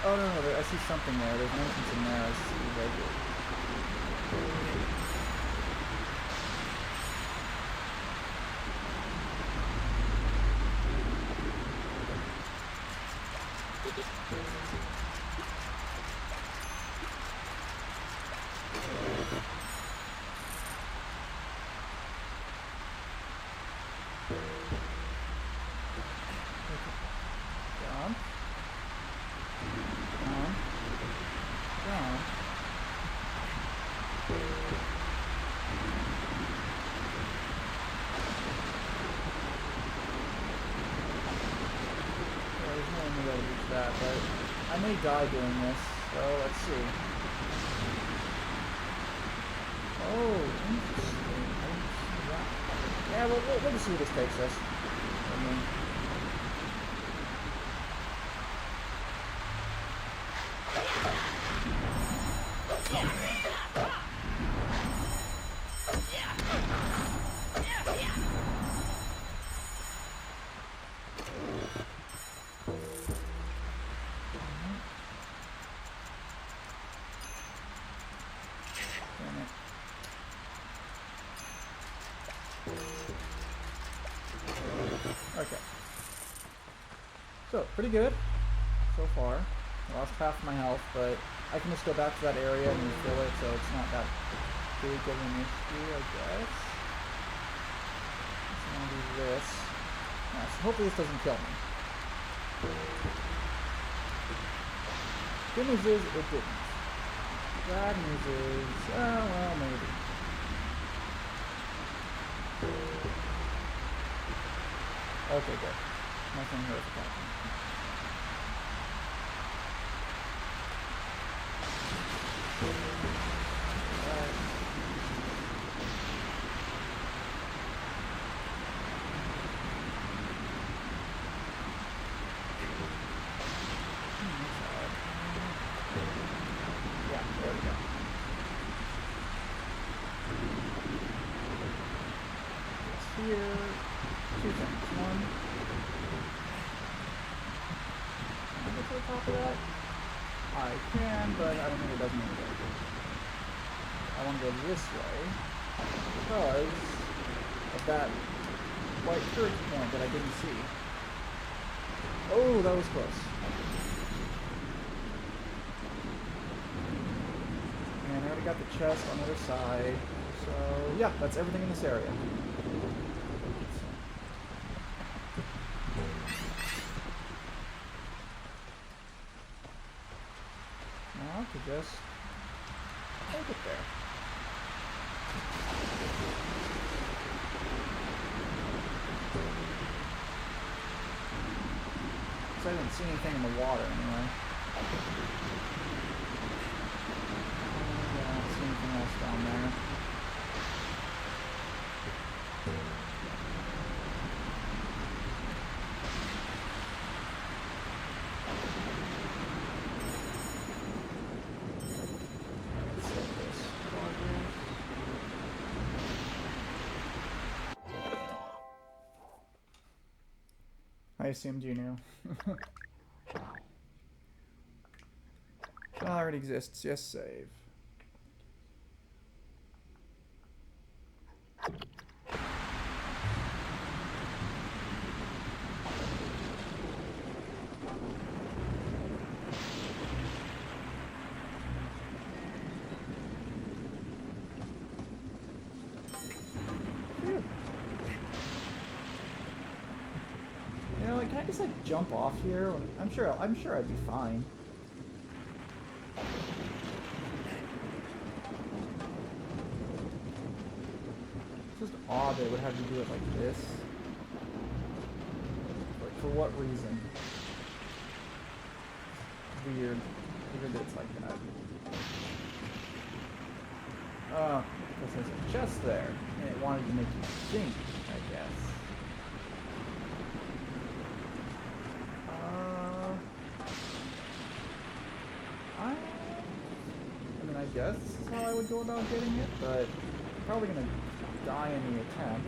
Oh no, I see something there. There's an entrance in there. I see right here. Down. Down. Down. There's no way to reach that, but I may die doing this, so let's see. Oh, interesting. I didn't see that. Yeah, we'll just see where this takes us. I mean, damn it. Okay. So, pretty good so far. I lost half my health, but I can just go back to that area and refill it, so it's not that big of an issue, I guess. Just want to do this. Yeah, so hopefully this doesn't kill me. Good news is, it didn't. Bad news is, well, maybe. Okay, good. Nothing hurt happened. Yeah, there we go. It's here. Two things. One. Can I get to the top of that? I can, but I don't think it does me any good. I want to go this way because of that white church point that I didn't see. Oh, that was close. And I already got the chest on the other side. So, yeah, that's everything in this area. Now to just take it there. So I didn't see anything in the water anyway. Yeah, I don't see anything else down there. Let's save this progress. I assumed you knew. It already exists. Yes, save. Phew. You know, like, can I just like jump off here? I'm sure I'd be fine. It's just odd they would have you do it like this. Like, for what reason? Weird. Weird that it's like that. Oh, because there's a chest there, and it wanted to make you think, I guess. I mean, I guess this is how I would go about getting it, but I'm probably gonna die in the attempt.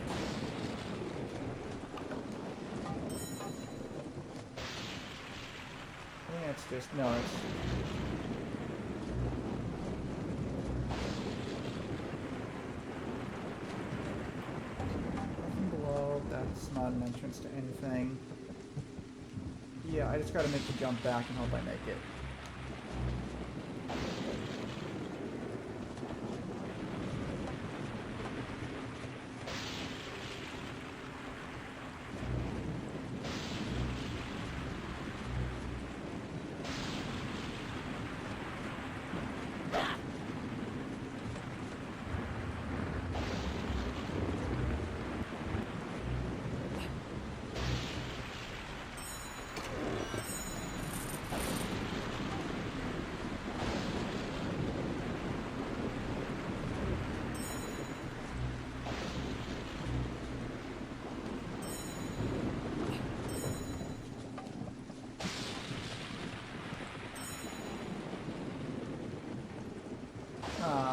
I think it's just, no, it's... nothing below, that's not an entrance to anything. Yeah, I just gotta make the jump back and hope I make it.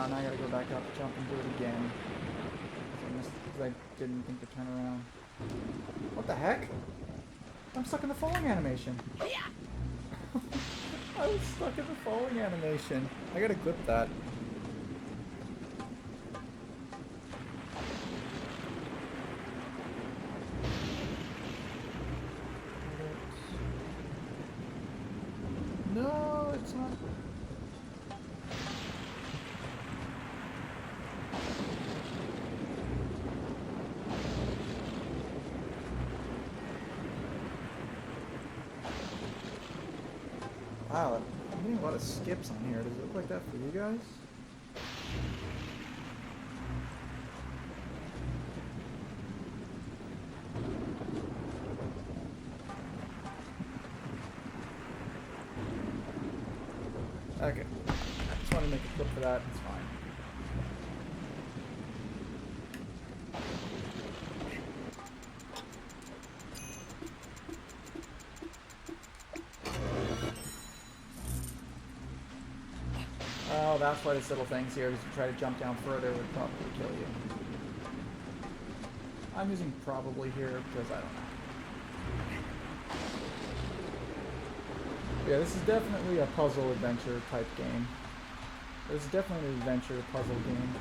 Now I gotta go back up, jump, and do it again. Because I didn't think to turn around. What the heck? I'm stuck in the falling animation. I was stuck in the falling animation. I gotta clip that. No, it's not. Wow, I'm getting a lot of skips on here. Does it look like that for you guys? Okay. I just wanted to make a clip for that. It's fine. Oh, that's why this little thing's here, is to try to jump down further would probably kill you. I'm using probably here because I don't know. Yeah, this is definitely a puzzle adventure type game. This is definitely an adventure puzzle game.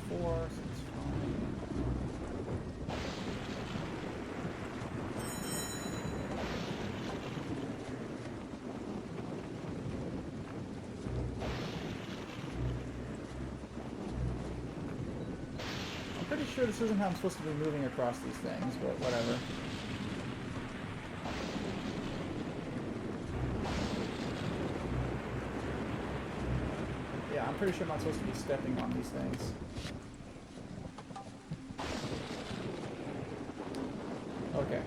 Before, so it's fine. I'm pretty sure this isn't how I'm supposed to be moving across these things, but whatever. Yeah, I'm pretty sure I'm not supposed to be stepping on these things. Okay.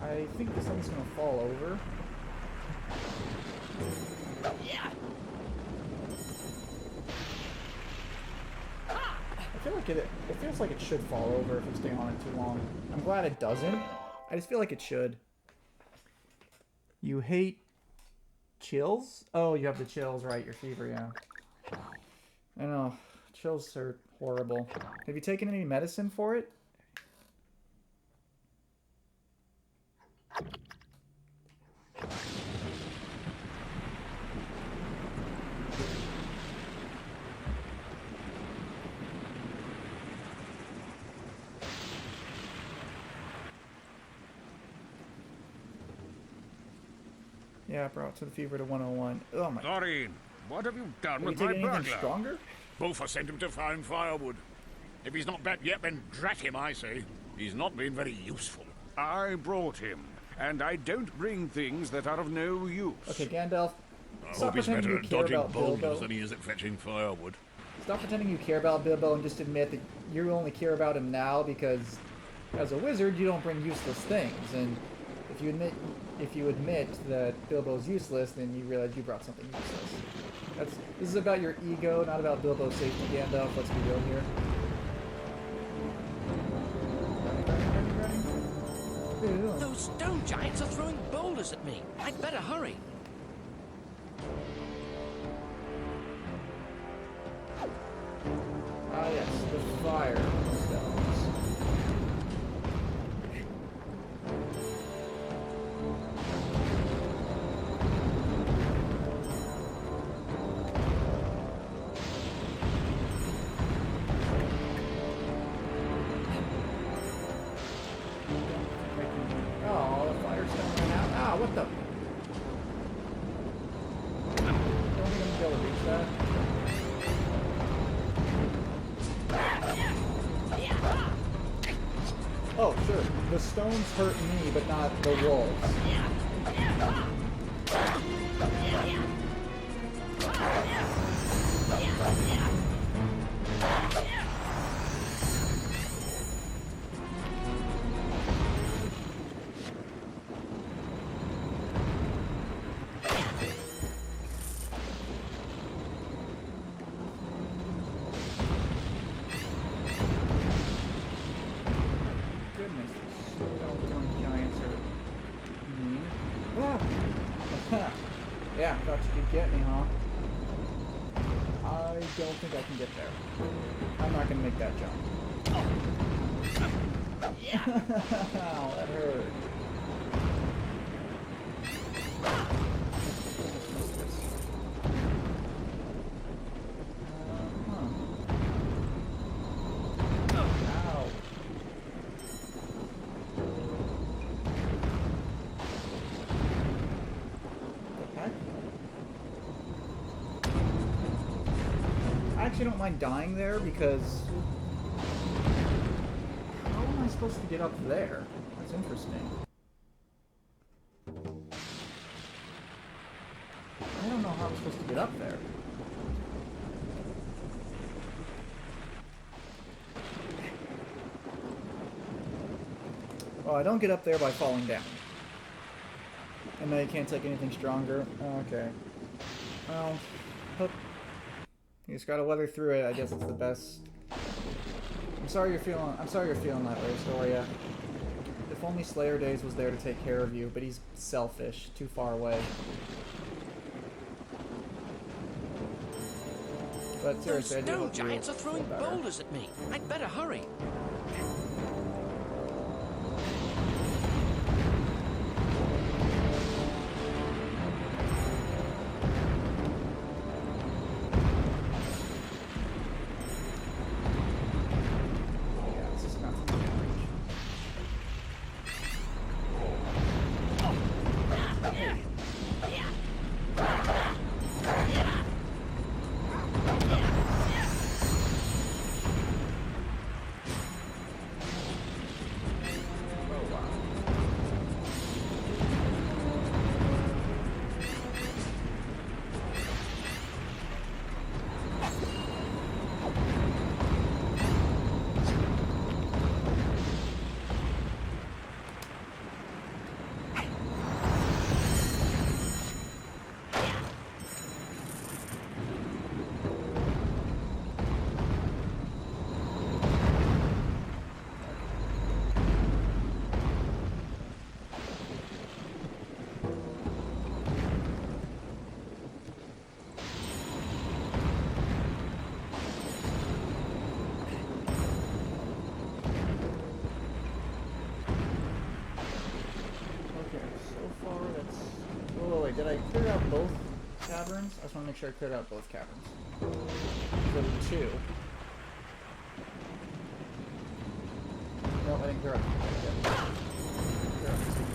I think this thing's gonna fall over. Yeah. I feel like it feels like it should fall over if I stay on it too long. I'm glad it doesn't. I just feel like it should. You hate chills? Oh, you have the chills, right? Your fever, yeah. I know. Chills are horrible. Have you taken any medicine for it? Yeah, brought to the fever to 101. Oh my. Doreen, what have you done Have you with my taken anything burglar? stronger? Bofa sent him to find firewood. If he's not back yet, then drat him, I say. He's not been very useful. I brought him, and I don't bring things that are of no use. Okay, Gandalf. I Stop hope he's pretending better you at care dodging about boulders Bilbo. than he is at fetching firewood. Stop pretending you care about Bilbo and just admit that you only care about him now because, as a wizard, you don't bring useless things. And if you admit that Bilbo's useless, then you realize you brought something useless. This is about your ego, not about Bilbo's safety, Gandalf. Let's be real here. Ready? Those stone giants are throwing boulders at me. I'd better hurry. Ah, yes, the fire stones. Oh, the fire stone ran out. Ah, what the? Don't think I'm gonna be able to reach that. Oh, sure. The stones hurt me, but not the wolves. Goodness, stone giants are mean. Ah! Yeah, thought you could get me, huh? I don't think I can get there. I'm not gonna make that jump. Ow, that hurt. Ow. The heck? I actually don't mind dying there because how am I supposed to get up there? That's interesting. I don't know how I'm supposed to get up there. Oh, I don't get up there by falling down. And now you can't take anything stronger. Okay. Well, hope you just gotta weather through it. I guess it's the best. I'm sorry you're feeling that way, Astoria. If only Slayer Days was there to take care of you, but he's selfish, too far away. But Those seriously, I do stone hope you giants are feel throwing better. boulders at me. I'd better hurry. Yeah, this is not something I can reach. Oh, wow. Okay, so far that's... Oh, wait, did I clear out both caverns? I just want to make sure I cleared out both caverns. So the two. No, I didn't clear out. Yep. Clear out two.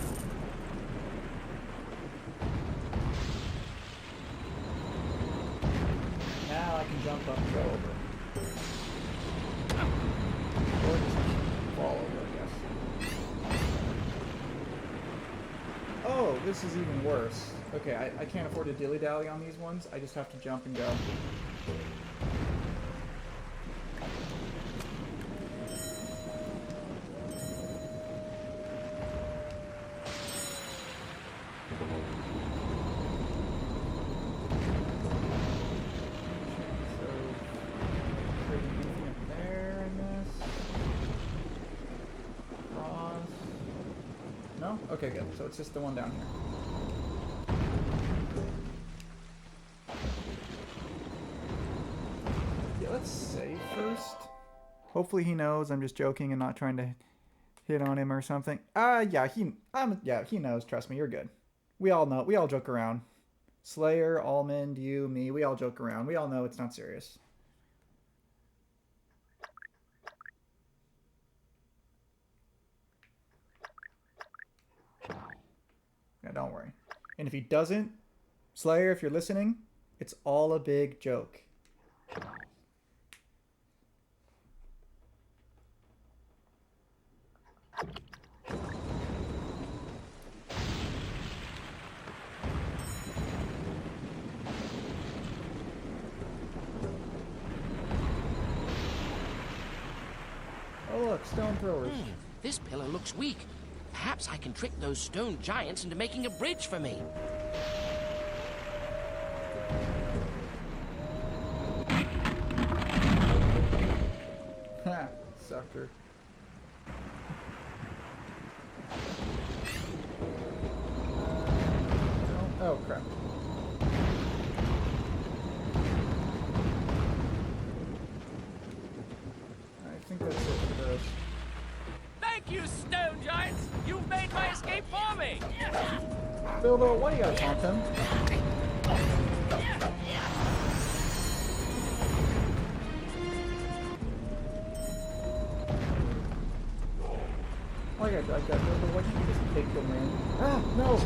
Now I can jump up and go over. this is even worse. Okay, I can't afford to dilly-dally on these ones. I just have to jump and go. Okay, good. So it's just the one down here. Yeah, let's save first. Hopefully he knows I'm just joking and not trying to hit on him or something. Yeah, he knows. Trust me, you're good. We all know. We all joke around. Slayer, Almond, you, me, we all joke around. We all know it's not serious. Yeah, don't worry. And if he doesn't, Slayer, if you're listening, it's all a big joke. Oh look, stone throwers. This pillar looks weak. Perhaps I can trick those stone giants into making a bridge for me. Ha, sucker. Oh crap. I think that's it for this. Thank you, stone giants! You've made my escape for me! Bilbo, why do you gotta taunt him? I got Bilbo, why can't you just take them in? Ah, no!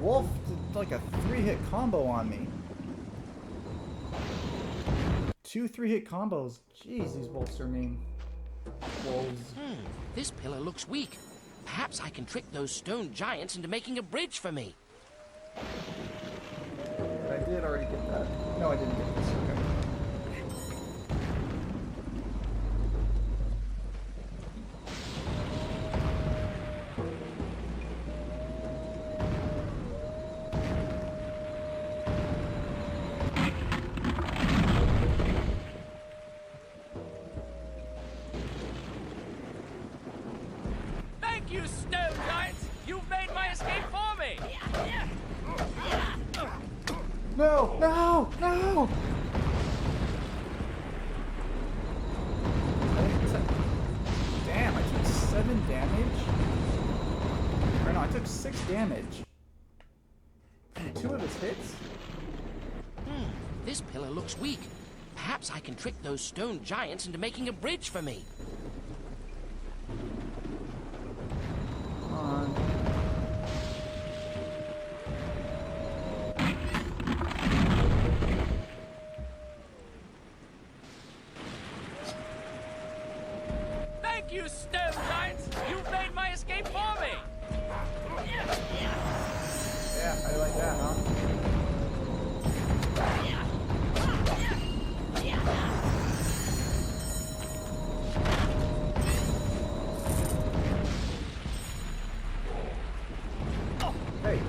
Wolf did like a 3-hit combo on me. 2 3-hit combos. Jeez, these wolves are mean. Wolves. This pillar looks weak. Perhaps I can trick those stone giants into making a bridge for me. I did already get that. No, I didn't get this. Okay. You stone giants! You've made my escape for me! No! No! No! Damn, I took 7 damage? Or no, I took 6 damage. And 2 of his hits? This pillar looks weak. Perhaps I can trick those stone giants into making a bridge for me. Thank you, stone giants! You've made my escape for me! Yeah, I like that, huh? Hey.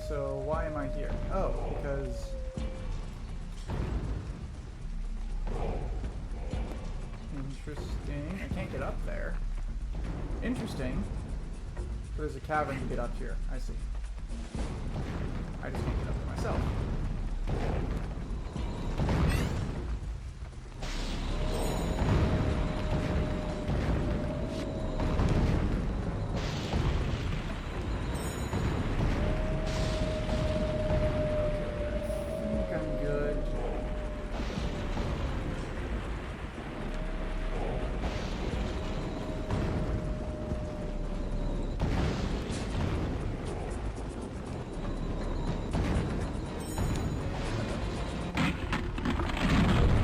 So why am I here? Oh, because... Interesting. I can't get up there. Interesting. There's a cavern to get up here. I see. I just can't get up there myself. I think I'm good.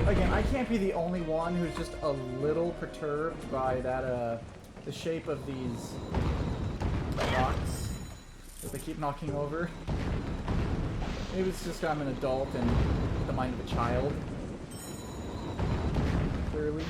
Again, I can't be the only one who's just a little perturbed by that, the shape of these rocks that they keep knocking over. Maybe it's just I'm an adult and the mind of a child. Clearly.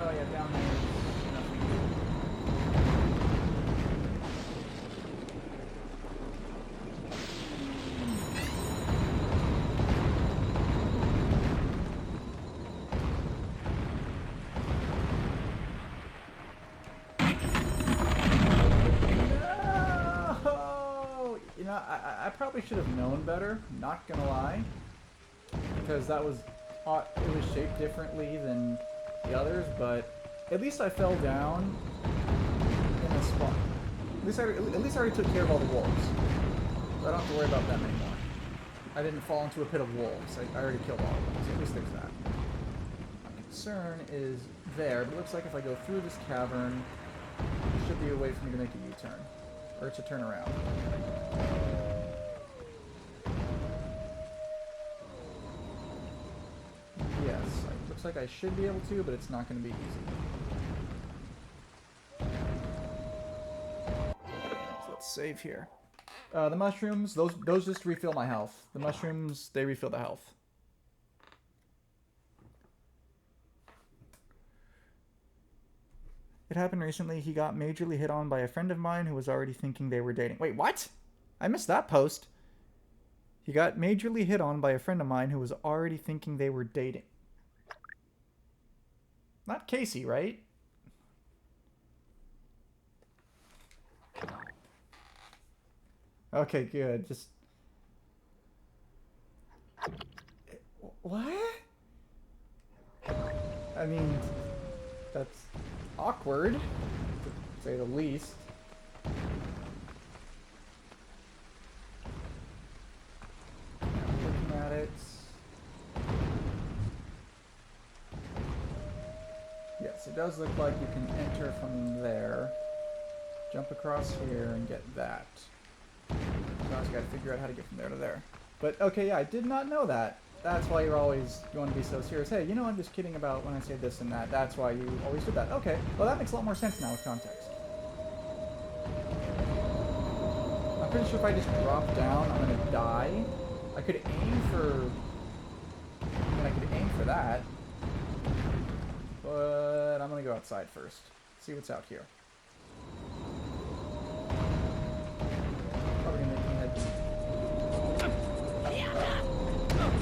Oh yeah, down there is nothing. No! You know, I probably should have known better, not gonna lie. Because that was, it was shaped differently than the others, but at least I fell down in a spot. At least I already took care of all the wolves. So I don't have to worry about them anymore. I didn't fall into a pit of wolves. I already killed all of them, so at least there's that. My concern is there, but it looks like if I go through this cavern, there should be a way for me to make a U-turn. Or to turn around. Yes, it looks like I should be able to, but it's not going to be easy. So let's save here. The mushrooms, those just refill my health. The mushrooms, they refill the health. It happened recently. He got majorly hit on by a friend of mine who was already thinking they were dating. Wait, what? I missed that post. He got majorly hit on by a friend of mine who was already thinking they were dating. Not Casey, right? Okay, good. Just... What? I mean, that's awkward, to say the least. Looking at it. Yes, it does look like you can enter from there, jump across here, and get that. So I just gotta figure out how to get from there to there. But okay, yeah, I did not know that. That's why you want to be so serious. Hey, you know I'm just kidding about when I say this and that. That's why you always do that. Okay, well that makes a lot more sense now with context. I'm pretty sure if I just drop down, I'm gonna die. I could aim for... I could aim for that. But I'm gonna go outside first. See what's out here. Probably gonna make me head...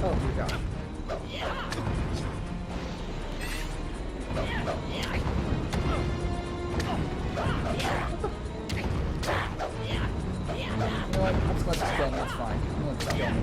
Oh dear God. You know what? I'm just gonna let this kill me, that's fine. I'm gonna let this kill me.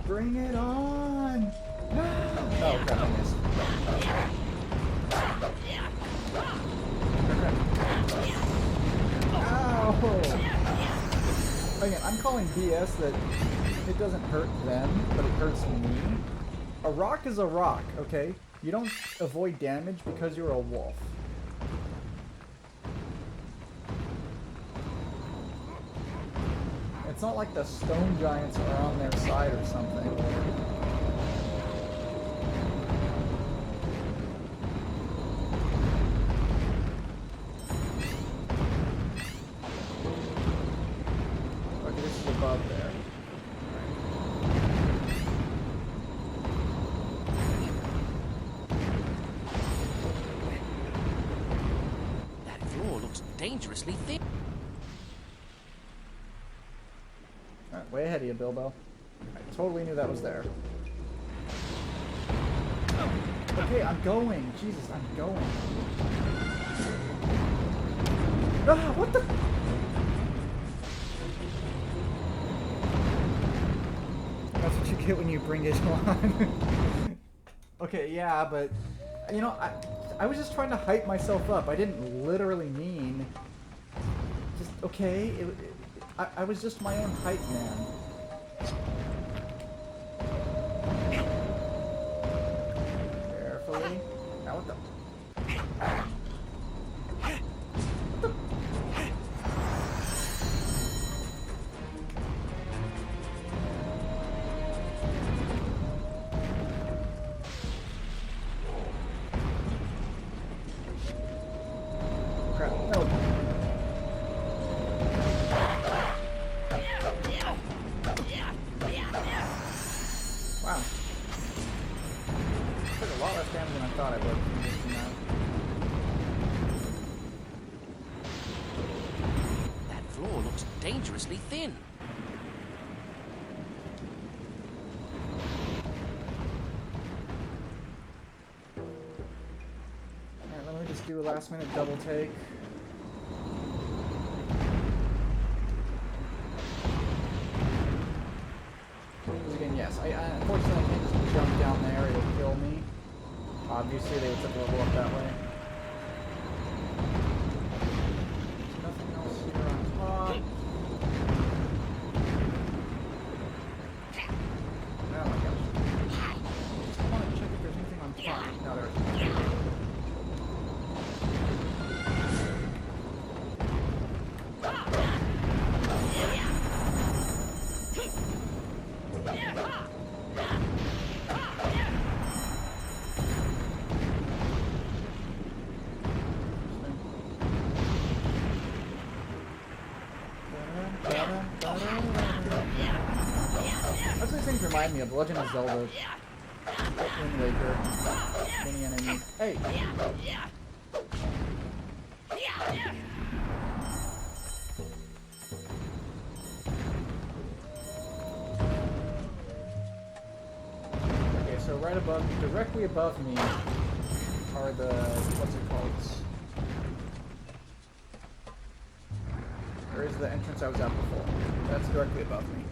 Bring it on! No! Oh, crap, I missed. Okay. Ow! Again, I'm calling BS that it doesn't hurt them, but it hurts me. A rock is a rock, okay? You don't avoid damage because you're a wolf. It's not like the stone giants are on their side or something. Okay, this is above there. That floor looks dangerously thin. Alright, way ahead of you, Bilbo. I totally knew that was there. Okay, I'm going. Jesus, I'm going. Ah, what the? That's what you get when you bring it on. Okay, yeah, but you know, I was just trying to hype myself up. I didn't literally mean just okay. I was just my own hype man. Carefully. Now what the? What the? Crap. No. Wow. Took a lot less damage than I thought I would. That floor looks dangerously thin. Alright, let me just do a last minute double take. Because again, yes, I unfortunately can't just jump down there, it'll kill me. Obviously they took a level up that way. There's nothing else here on top. Oh my gosh. I just want to check if there's anything on top. No, there isn't. That's these things remind me of The Legend of Zelda. Wind Waker. Mini enemies. Hey! Okay, so right above, directly above me are the, what's it called? Or is the entrance I was at before? That's directly above me.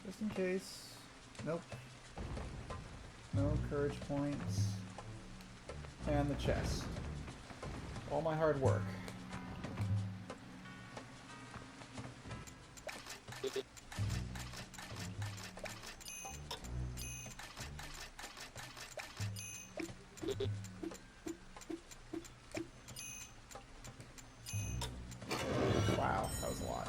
Just in case. Nope. No courage points. And the chest. All my hard work. Wow, that was a lot.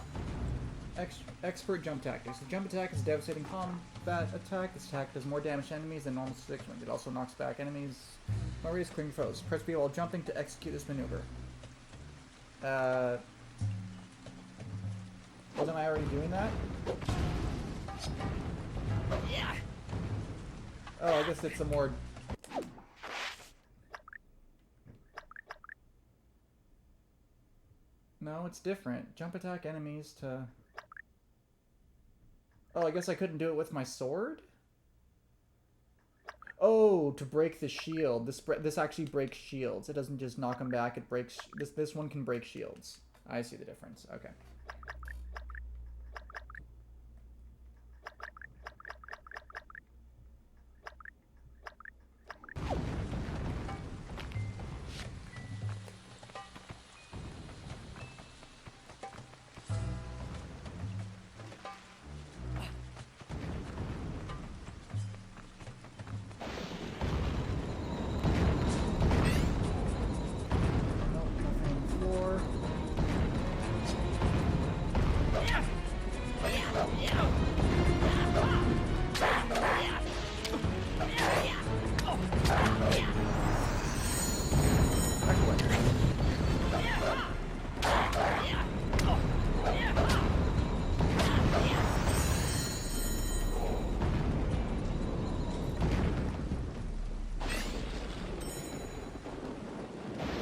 Expert jump tactics. The jump attack is a devastating combat attack. This attack does more damage to enemies than normal stick swing. It also knocks back enemies. No raise clearing foes. Press B while jumping to execute this maneuver. Wasn't I already doing that? Oh, I guess it's a more it's different. Jump attack enemies to... Oh, I guess I couldn't do it with my sword? Oh, to break the shield. This actually breaks shields. It doesn't just knock them back, it breaks... This one can break shields. I see the difference. Okay.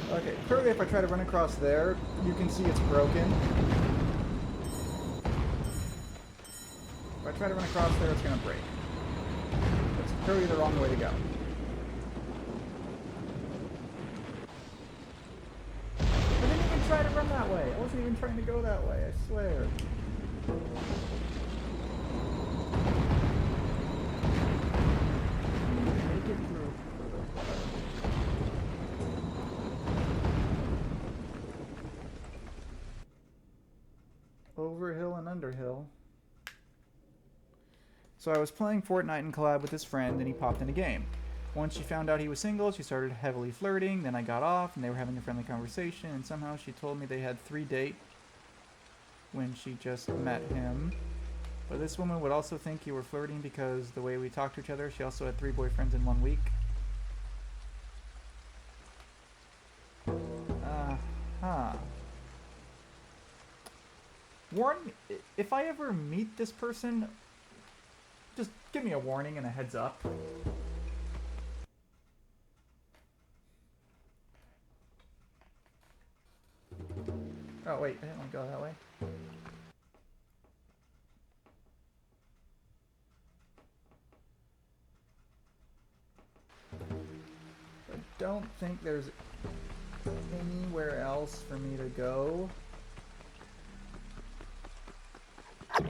Okay, clearly if I try to run across there, you can see it's broken. If I try to run across there, it's gonna break. It's clearly the wrong way to go. I didn't even try to run that way. I wasn't even trying to go that way, I swear. Make it through. Overhill and underhill. So I was playing Fortnite in collab with his friend, and he popped in a game. Once she found out he was single, she started heavily flirting, then I got off, and they were having a friendly conversation, and somehow she told me they had 3 dates when she just met him. But this woman would also think you were flirting because the way we talked to each other, she also had 3 boyfriends in 1 week. Warn me, if I ever meet this person, just give me a warning and a heads up. Oh wait, I didn't want to go that way. I don't think there's anywhere else for me to go.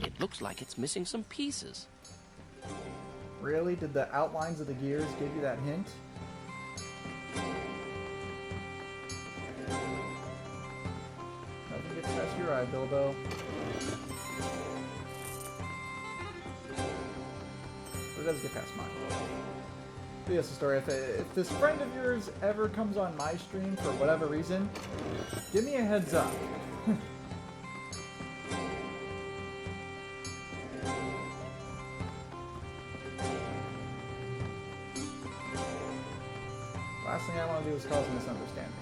It looks like it's missing some pieces. Really? Did the outlines of the gears give you that hint? Nothing gets past your eye, Bilbo. But it does get past mine. But yes, the story. If this friend of yours ever comes on my stream for whatever reason, give me a heads up. Last thing I want to do is cause a misunderstanding.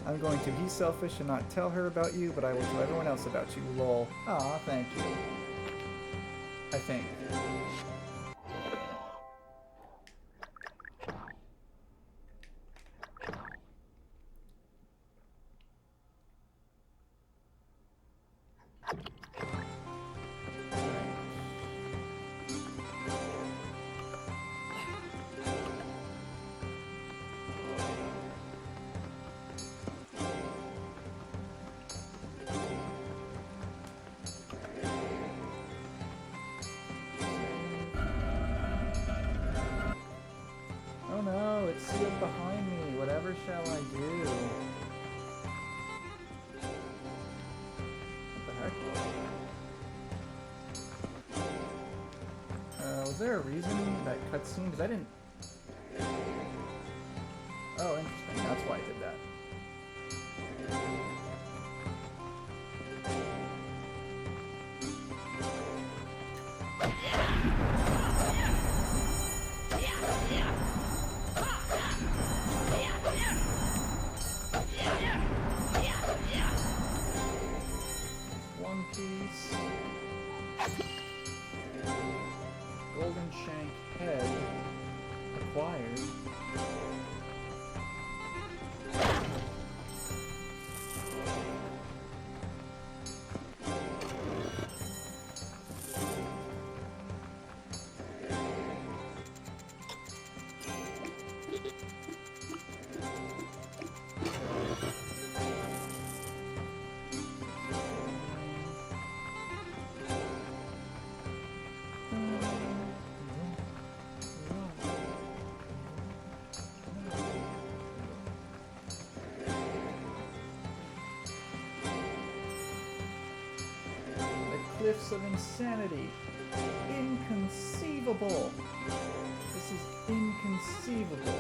I'm going to be selfish and not tell her about you, but I will tell everyone else about you, lol. Aw, thank you. I think. Oh no, it's sealed behind me. Whatever shall I do? What the heck? Was there a reason that cutscene? Because I didn't... Oh, interesting. That's why I did that. One piece. Golden Shank head acquired. whiffs of insanity. Inconceivable. This is inconceivable.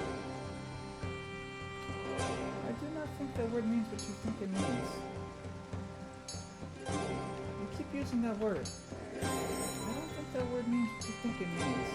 I do not think that word means what you think it means. You keep using that word. I don't think that word means what you think it means.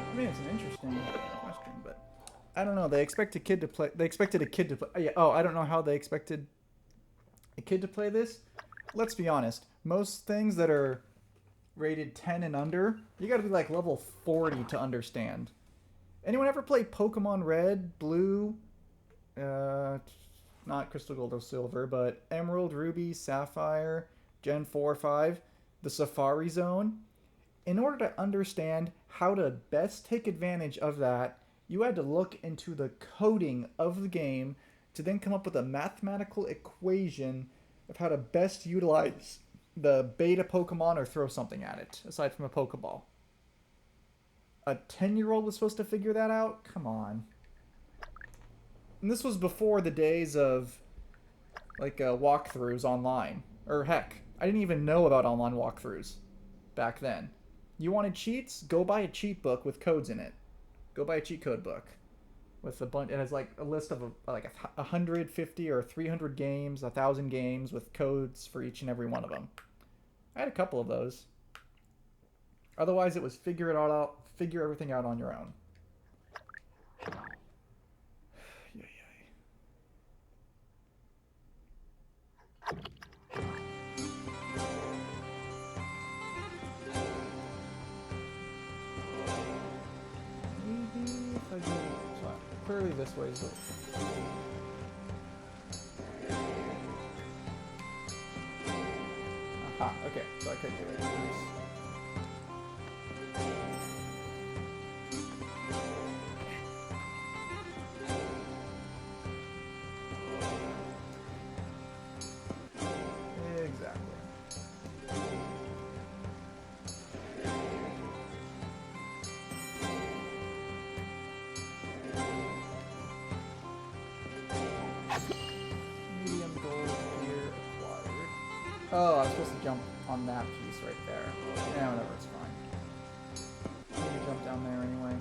I mean, it's an interesting question, but I don't know. They expected a kid to play. They expected a kid to play. Yeah. Oh, I don't know how they expected a kid to play this. Let's be honest. Most things that are rated 10 and under, you got to be like level 40 to understand. Anyone ever play Pokemon Red, Blue? Not Crystal Gold or Silver, but Emerald, Ruby, Sapphire, Gen 4, 5, the Safari Zone. In order to understand how to best take advantage of that, you had to look into the coding of the game to then come up with a mathematical equation of how to best utilize the beta Pokemon or throw something at it, aside from a Pokeball. A 10-year-old was supposed to figure that out? Come on. And this was before the days of, like, walkthroughs online. Or heck, I didn't even know about online walkthroughs back then. You wanted cheats? Go buy a cheat book with codes in it. Go buy a cheat code book with a bunch. It has like a list of like 150 or 300 games, 1,000 games with codes for each and every one of them. I had a couple of those. Otherwise, it was figure everything out on your own. Clearly this way is the... Aha, okay, so I could do it. Nice. Exactly. Oh, I was supposed to jump on that piece right there. Yeah, whatever, it's fine. I need to jump down there anyway.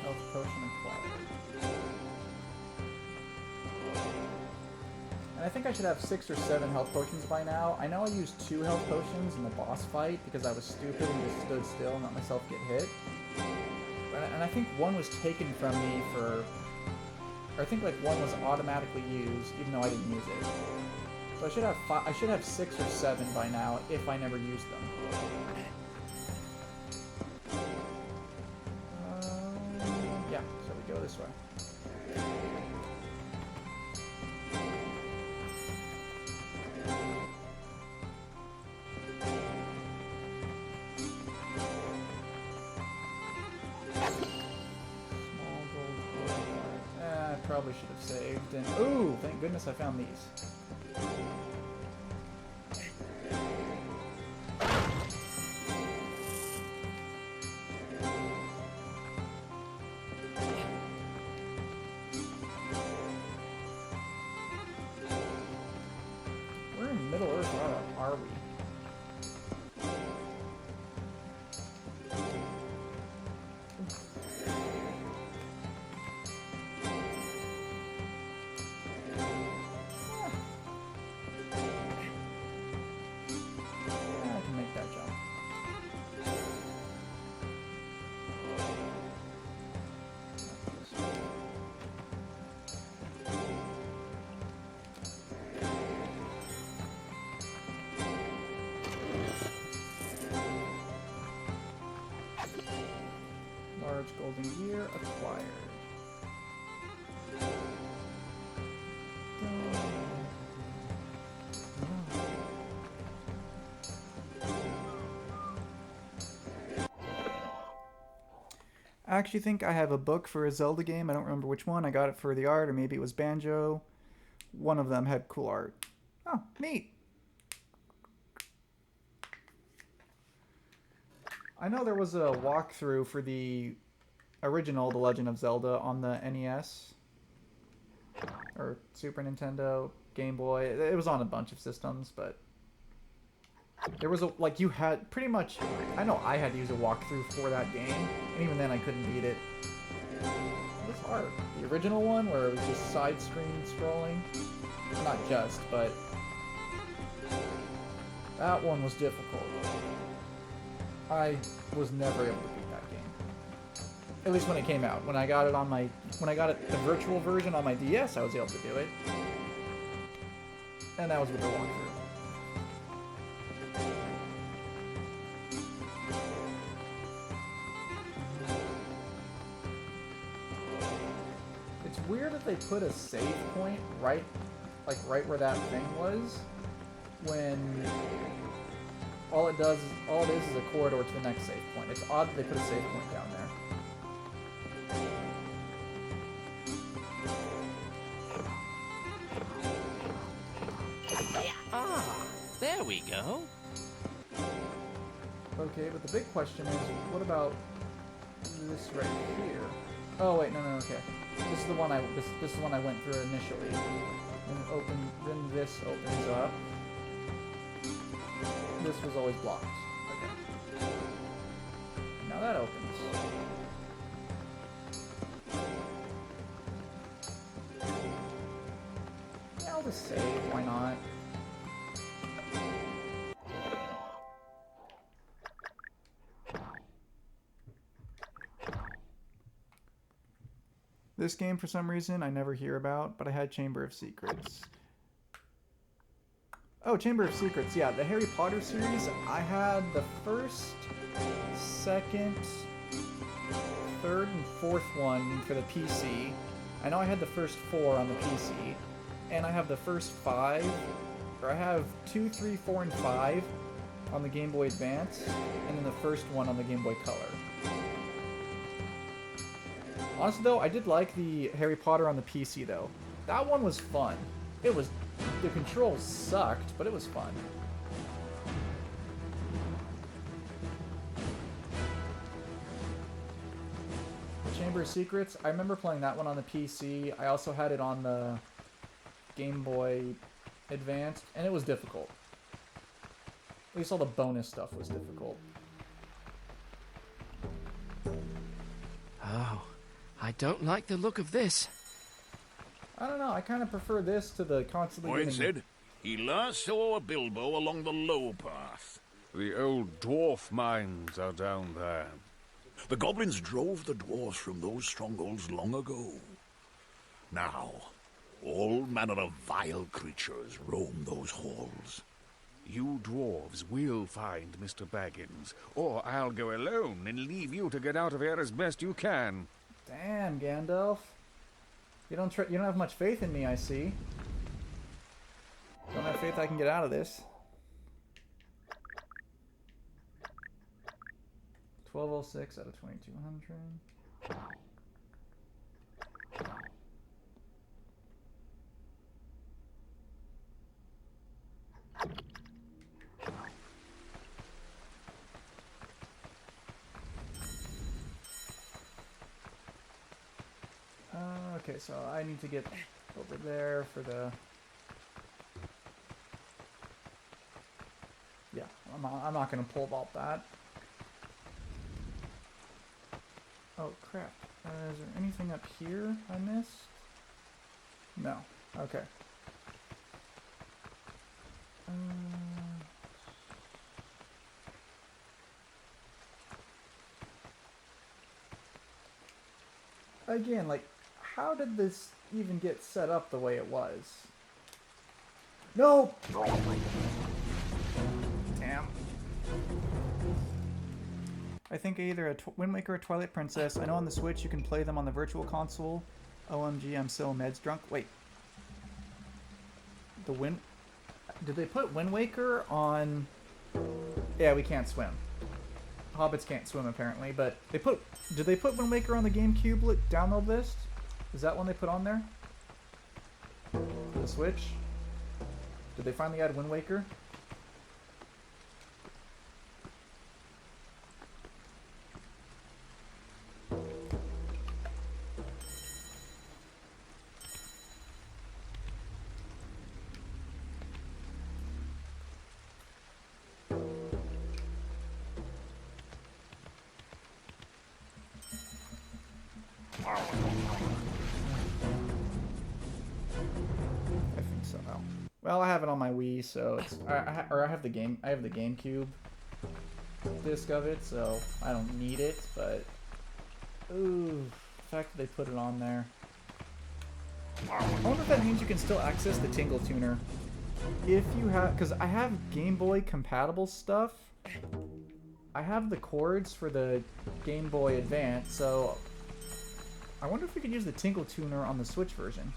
Health potion acquired. And I think I should have 6 or 7 health potions by now. I know I used 2 health potions in the boss fight because I was stupid and just stood still and let myself get hit. And I think one was taken from me for... Or I think like one was automatically used even though I didn't use it. So I should have 6 or 7 by now if I never used them. Yeah, so we go this way. Probably should have saved, and ooh, thank goodness I found these. Where in Middle Earth are we? Golden gear acquired. I actually think I have a book for a Zelda game. I don't remember which one. I got it for the art, or maybe it was Banjo. One of them had cool art. Oh, neat. I know there was a walkthrough for the original The Legend of Zelda on the NES. Or Super Nintendo, Game Boy. It was on a bunch of systems, but... There was a, like, you had pretty much, I know I had to use a walkthrough for that game, and even then I couldn't beat it. It was hard. The original one, where it was just side-screen scrolling, not just, but that one was difficult. I was never able to beat that game. At least when it came out. When I got it on my, the virtual version on my DS, I was able to do it. And that was with the walkthrough. It's weird that they put a save point right where that thing was, when all it is a corridor to the next save point. It's odd that they put a save point down there. Ah, there we go. Okay, but the big question is, what about this right here? Oh wait, no, okay. This is the one this is the one I went through initially. Then this opens up. This was always blocked. Okay. Now that opens. Yeah, I'll just save, why not? This game, for some reason, I never hear about, but I had Chamber of Secrets. Oh, Chamber of Secrets, yeah, the Harry Potter series, I had the first, second, third, and fourth one for the PC. I know I had the first 4 on the PC, and I have the first 5, or I have 2, 3, 4, and 5 on the Game Boy Advance, and then the first one on the Game Boy Color. Honestly, though, I did like the Harry Potter on the PC, though. That one was fun. It was... The controls sucked, but it was fun. The Chamber of Secrets, I remember playing that one on the PC. I also had it on the Game Boy Advance, and it was difficult. At least all the bonus stuff was difficult. Oh, I don't like the look of this. I don't know, I kind of prefer this to the constantly Boyd getting... said he last saw a Bilbo along the low path. The old dwarf mines are down there. The goblins drove the dwarves from those strongholds long ago. Now, all manner of vile creatures roam those halls. You dwarves will find Mr. Baggins, or I'll go alone and leave you to get out of here as best you can. Damn, Gandalf. You don't have much faith in me, I see. Don't have faith I can get out of this. 1206 out of 2200. Okay, so I need to get over there for the... Yeah, I'm not going to pull vault that. Oh, crap. Is there anything up here I missed? No. Okay. Again, like, how did this even get set up the way it was? No! Damn. I think either a Wind Waker or Twilight Princess. I know on the Switch you can play them on the Virtual Console. OMG, I'm so meds drunk. Wait. Did they put Wind Waker on... Yeah, we can't swim. hobbits can't swim apparently, but they put... Did they put Wind Waker on the GameCube download list? Is that one they put on there? For the Switch? Did they finally add Wind Waker? I think so. Well, I have it on my Wii, so it's I have the game. I have the GameCube disc of it, so I don't need it. But ooh, the fact that they put it on there. I wonder if that means you can still access the Tingle Tuner if you have, because I have Game Boy compatible stuff. I have the cords for the Game Boy Advance, so I wonder if we could use the Tingle Tuner on the Switch version.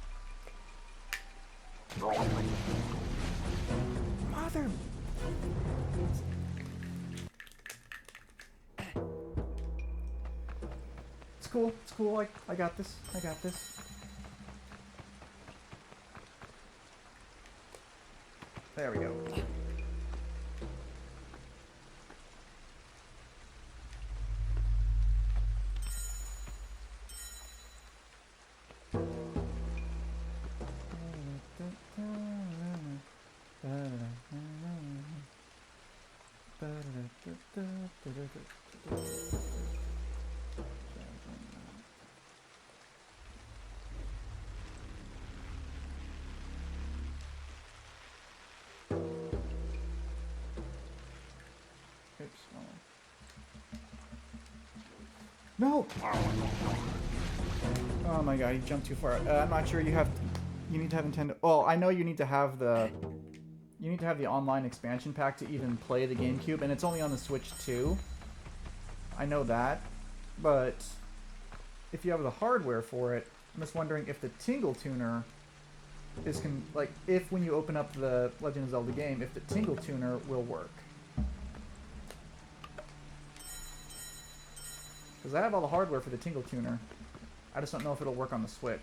Mother... It's cool. It's cool. I got this. I got this. There we go. No! Oh my god, you jumped too far. I'm not sure. You need to have Nintendo. Well, I know you need to have the online expansion pack to even play the GameCube, and it's only on the Switch too. I know that, but if you have the hardware for it, I'm just wondering if the Tingle Tuner is if when you open up the Legend of Zelda game, if the Tingle Tuner will work. Because I have all the hardware for the Tingle Tuner. I just don't know if it'll work on the Switch.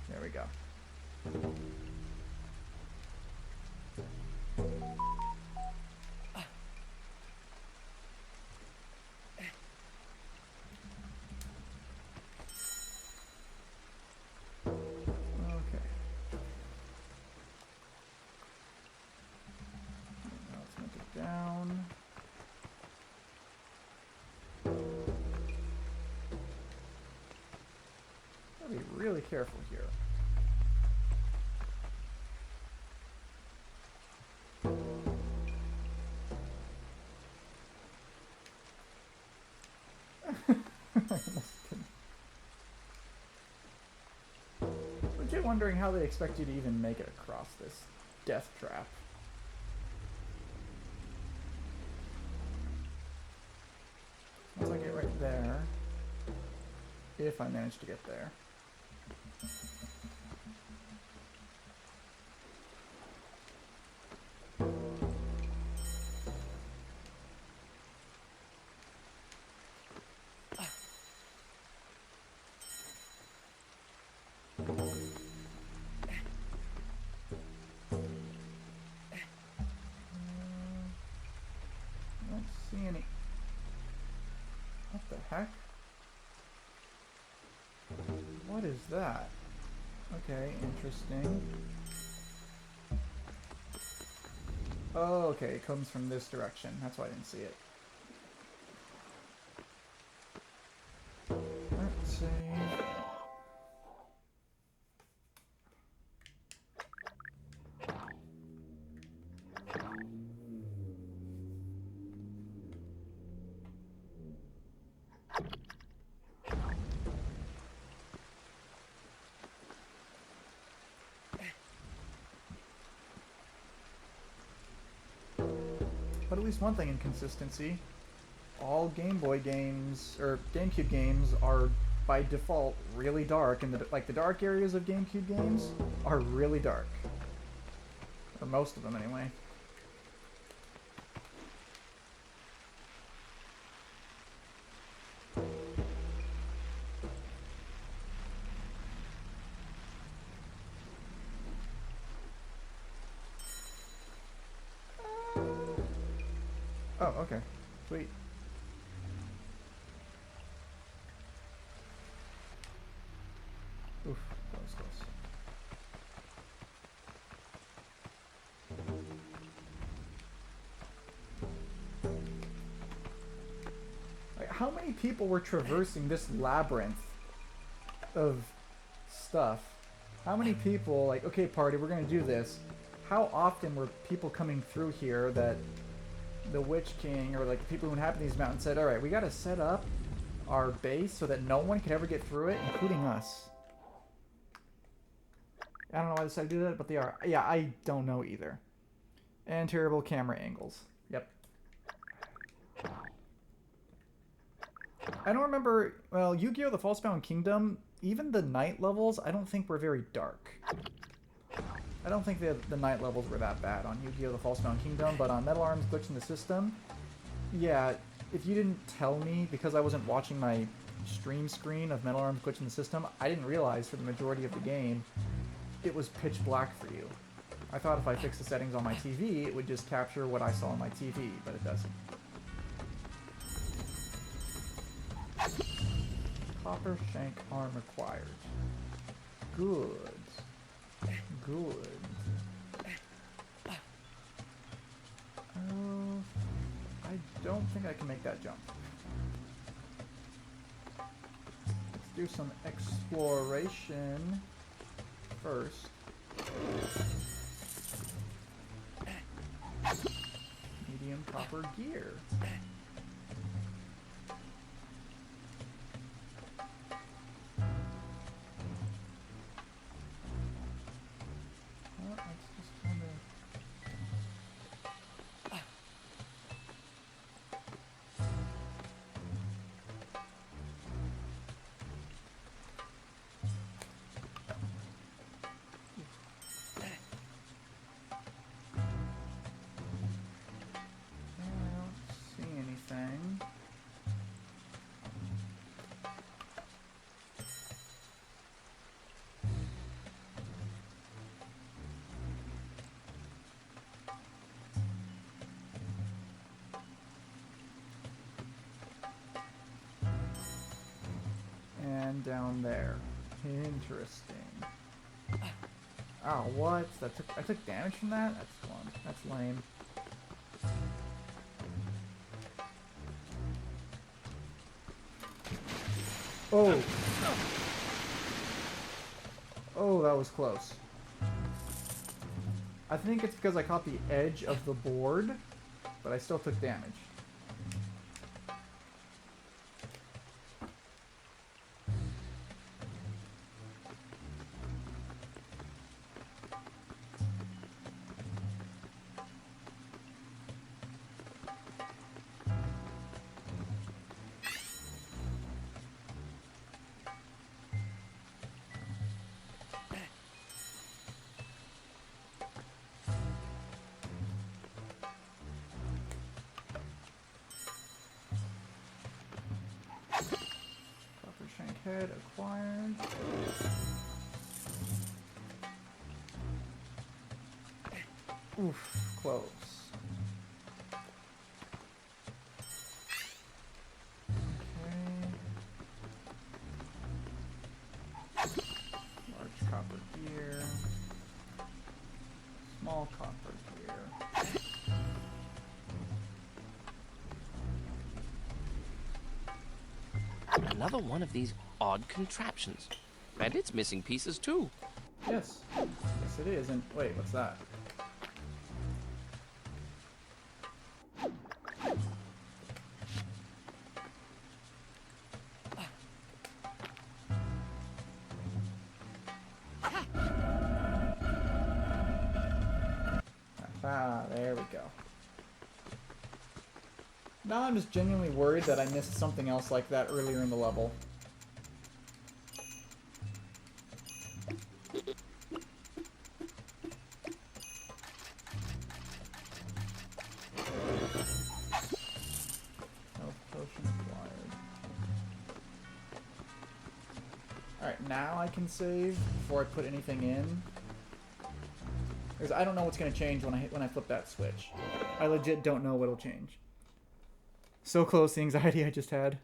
There we go. Down. Gotta be really careful here. Legit wondering how they expect you to even make it across this death trap. Once I get right there, if I manage to get there. I don't see any. What the heck? What is that? Okay, interesting. Oh, okay, it comes from this direction. That's why I didn't see it. Let's see. But at least one thing in consistency, all Game Boy games, or GameCube games, are by default really dark, and the dark areas of GameCube games are really dark. Or most of them, anyway. Oh, okay. Sweet. Oof, that was close. Like, how many people were traversing this labyrinth of stuff? How many people, like, okay, party, we're gonna do this. How often were people coming through here that the Witch King, or like the people who inhabit these mountains, said, alright, we gotta set up our base so that no one could ever get through it, including us. I don't know why they decided to do that, but they are. Yeah, I don't know either. And terrible camera angles. Yep. I don't remember, well, Yu-Gi-Oh! The Falsebound Kingdom, even the night levels, I don't think were very dark. I don't think the night levels were that bad on Yu-Gi-Oh! The Falsebound Kingdom, but on Metal Arms Glitch in the System, yeah, if you didn't tell me, because I wasn't watching my stream screen of Metal Arms Glitch in the System, I didn't realize for the majority of the game, it was pitch black for you. I thought if I fixed the settings on my TV, it would just capture what I saw on my TV, but it doesn't. Copper shank arm required. Good. Good. I don't think I can make that jump. Let's do some exploration first. Medium copper gear. Down there. Interesting. Oh, what? I took damage from that? That's fun. That's lame. Oh! Oh, that was close. I think it's because I caught the edge of the board, but I still took damage. Head acquired. Oof, close. Okay. Large copper gear. Small copper gear. Another one of these odd contraptions. And it's missing pieces too. Yes. Yes it is. And wait, what's that? Ah, there we go. Now I'm just genuinely worried that I missed something else like that earlier in the level. Alright, now I can save before I put anything in. Because I don't know what's going to change when I flip that switch. I legit don't know what'll change. So close, the anxiety I just had.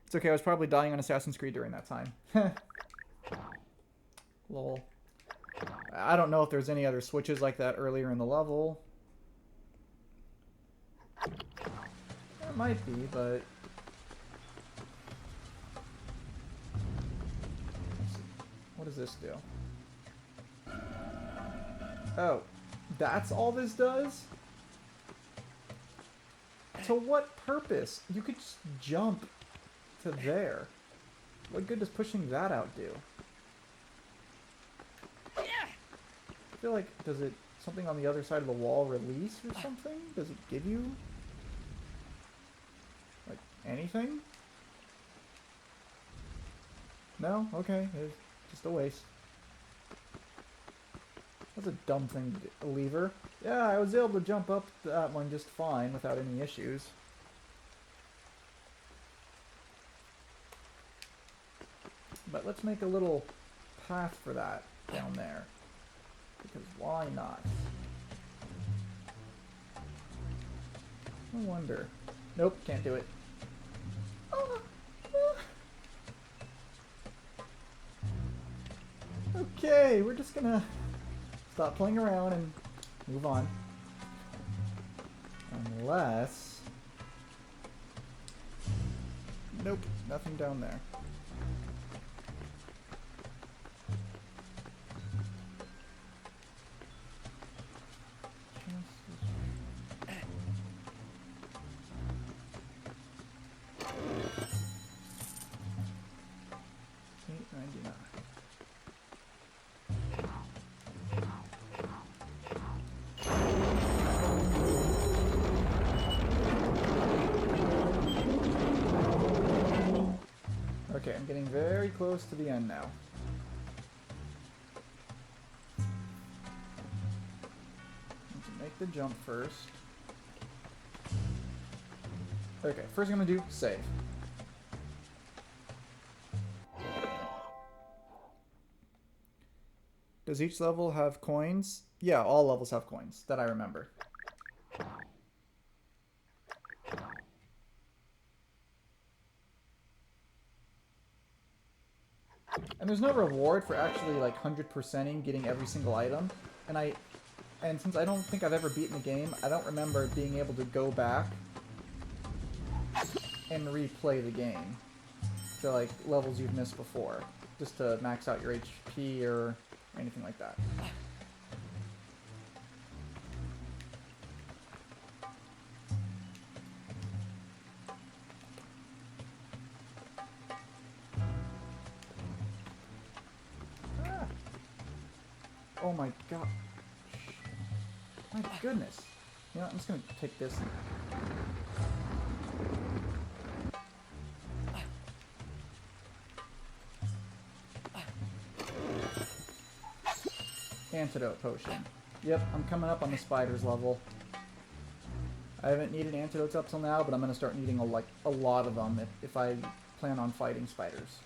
It's okay, I was probably dying on Assassin's Creed during that time. Lol. I don't know if there's any other switches like that earlier in the level. There might be, but... What does this do? Oh, that's all this does? To what purpose? You could just jump to there. What good does pushing that out do? I feel like, does it, something on the other side of the wall release or something? Does it give you, like, anything? No? Okay, it's just a waste. That's a dumb thing to do. A lever? Yeah, I was able to jump up that one just fine without any issues. But let's make a little path for that down there. Because why not? No wonder. Nope, can't do it. Okay, we're just gonna stop playing around and move on. Unless... Nope, nothing down there. Okay, I'm getting very close to the end now. Need to make the jump first. Okay, first thing I'm gonna do, save. Does each level have coins? Yeah, all levels have coins, that I remember. And there's no reward for actually like 100%ing getting every single item. And since I don't think I've ever beaten the game, I don't remember being able to go back and replay the game to like levels you've missed before, just to max out your HP or anything like that. Oh my god. My goodness. You know what, I'm just gonna take this. Antidote potion. Yep, I'm coming up on the spiders level. I haven't needed antidotes up till now, but I'm gonna start needing a lot of them if I plan on fighting spiders.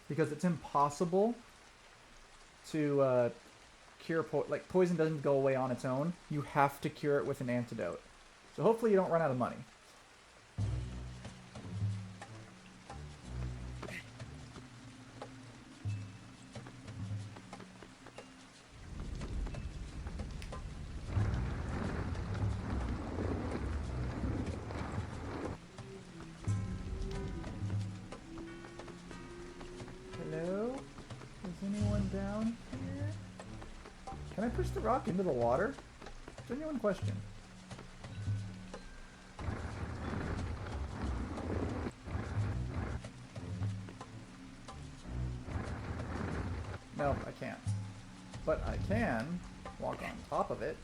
Because it's impossible to cure poison doesn't go away on its own. You have to cure it with an antidote. So hopefully you don't run out of money. Hello? Is anyone down here? Can I push the rock into the water? Genuine question. No, I can't. But I can walk on top of it.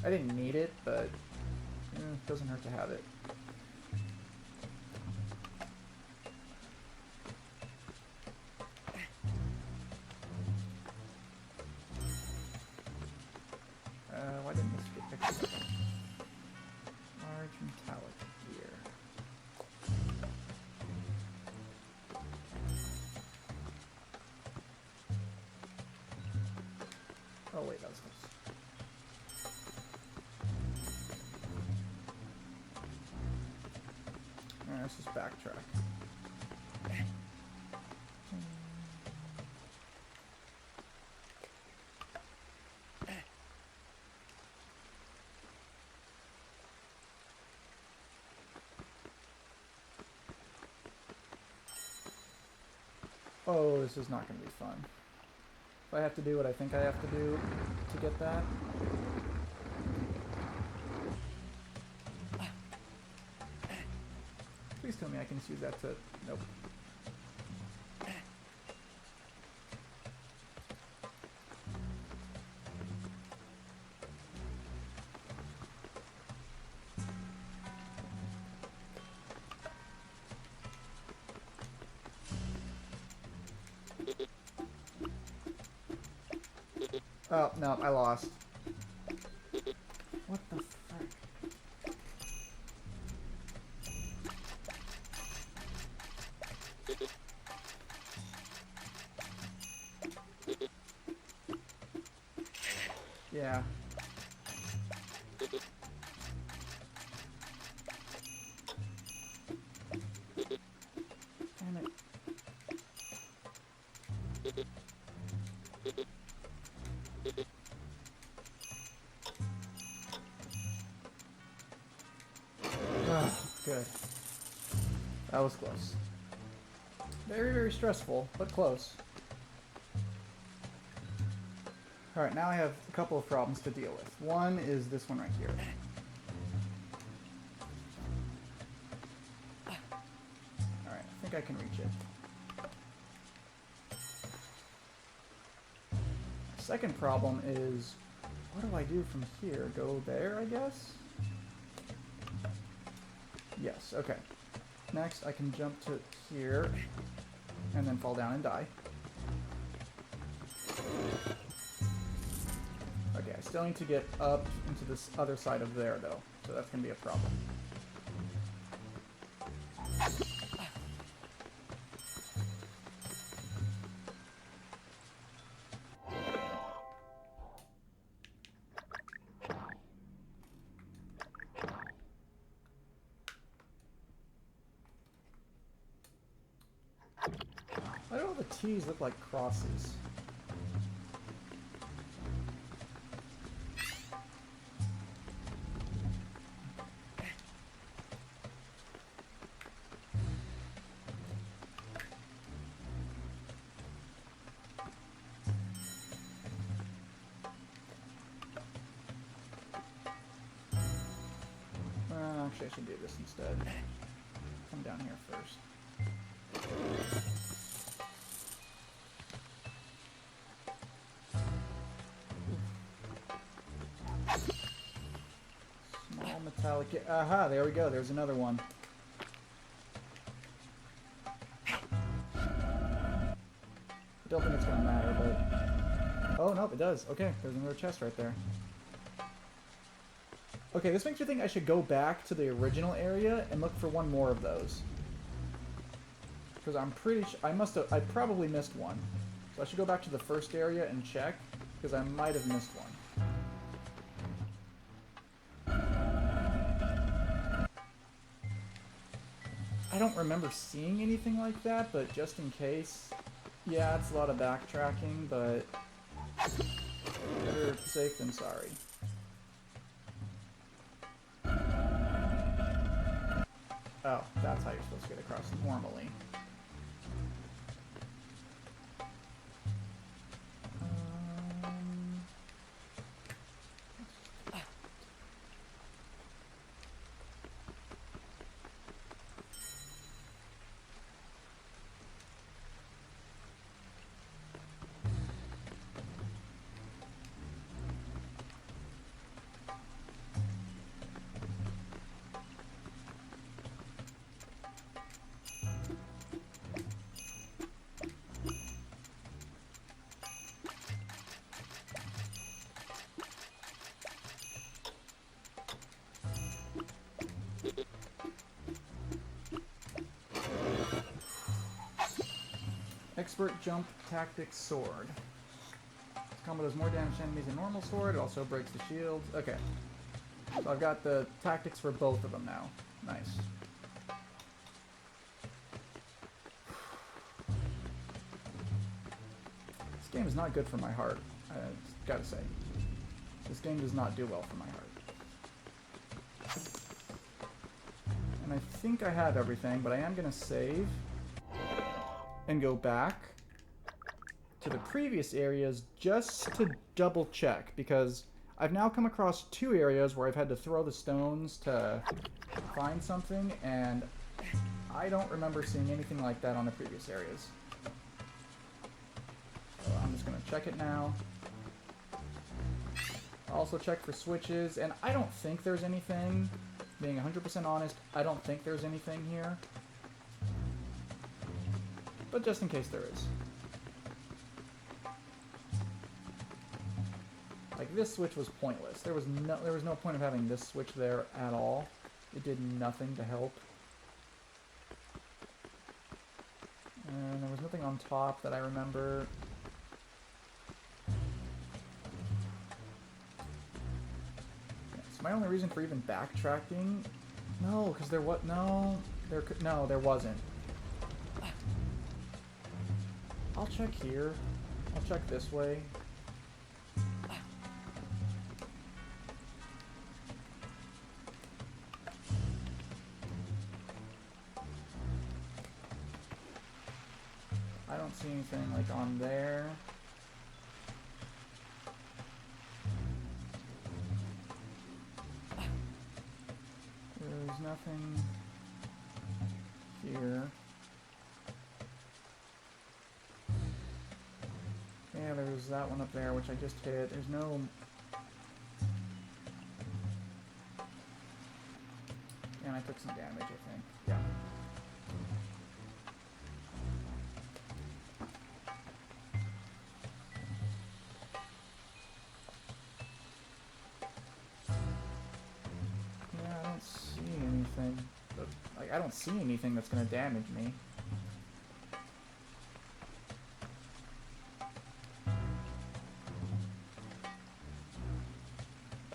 I didn't need it, but it doesn't hurt to have it. Why didn't this get picked up? Large metallic gear. Oh wait, that was close. Alright, let's just backtrack. Oh, this is not going to be fun. If I have to do what I think I have to do to get that. Please tell me I can just use that to... Nope. Oh, no, I lost. What the frick? Yeah. Damn it. Good. That was close. Very, very stressful, but close. Alright, now I have a couple of problems to deal with. One is this one right here. Alright, I think I can reach it. Second problem is, what do I do from here? Go there, I guess? Yes, okay. Next, I can jump to here, and then fall down and die. Okay, I still need to get up into this other side of there, though, so that's going to be a problem. Why do all the T's look like crosses? Actually, I should do this instead. Come down here first. Small metallic... Aha, there we go. There's another one. I don't think it's going to matter, but... Oh, nope, it does. Okay, there's another chest right there. Okay, this makes me think I should go back to the original area and look for one more of those. Because I'm pretty sure... I probably missed one. So I should go back to the first area and check, because I might have missed one. I don't remember seeing anything like that, but just in case... Yeah, it's a lot of backtracking, but... Better safe than sorry. Oh, that's how you're supposed to get across normally. Expert jump tactics sword. It's combo does more damage to enemies than normal sword. It also breaks the shields. Okay. So I've got the tactics for both of them now. Nice. This game is not good for my heart. I gotta say. This game does not do well for my heart. And I think I have everything, but I am gonna save and go back to the previous areas just to double check, because I've now come across 2 areas where I've had to throw the stones to find something, and I don't remember seeing anything like that on the previous areas. So I'm just going to check it now. I'll also check for switches, and I don't think there's anything. Being 100% honest, I don't think there's anything here. But just in case there is. Like, this switch was pointless. There was no point of having this switch there at all. It did nothing to help. And there was nothing on top that I remember. So my only reason for even backtracking... No, because there was... No, there wasn't. I'll check here. I'll check this way. I don't see anything like on there. There's nothing here. Yeah, there's that one up there, which I just hit. There's no... And I took some damage, I think. Yeah. Yeah, I don't see anything. But, like, I don't see anything that's gonna damage me.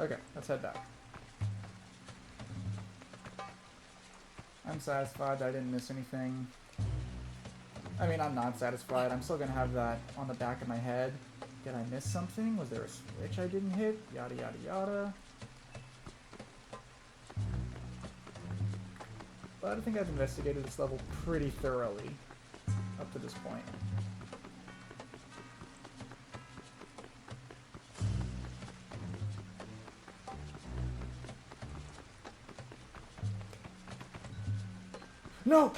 Okay, let's head back. I'm satisfied that I didn't miss anything. I mean, I'm not satisfied. I'm still gonna have that on the back of my head. Did I miss something? Was there a switch I didn't hit? Yada yada yada. But I think I've investigated this level pretty thoroughly up to this point. No!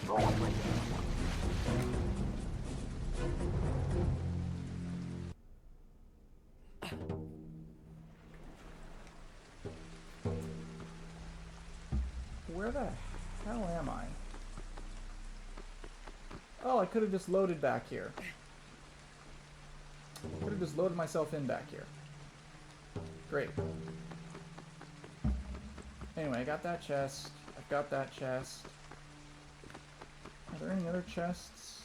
Where the hell am I? Oh, I could have just loaded back here. Could have just loaded myself in back here. Great. Anyway, I got that chest. I've got that chest. Are there any other chests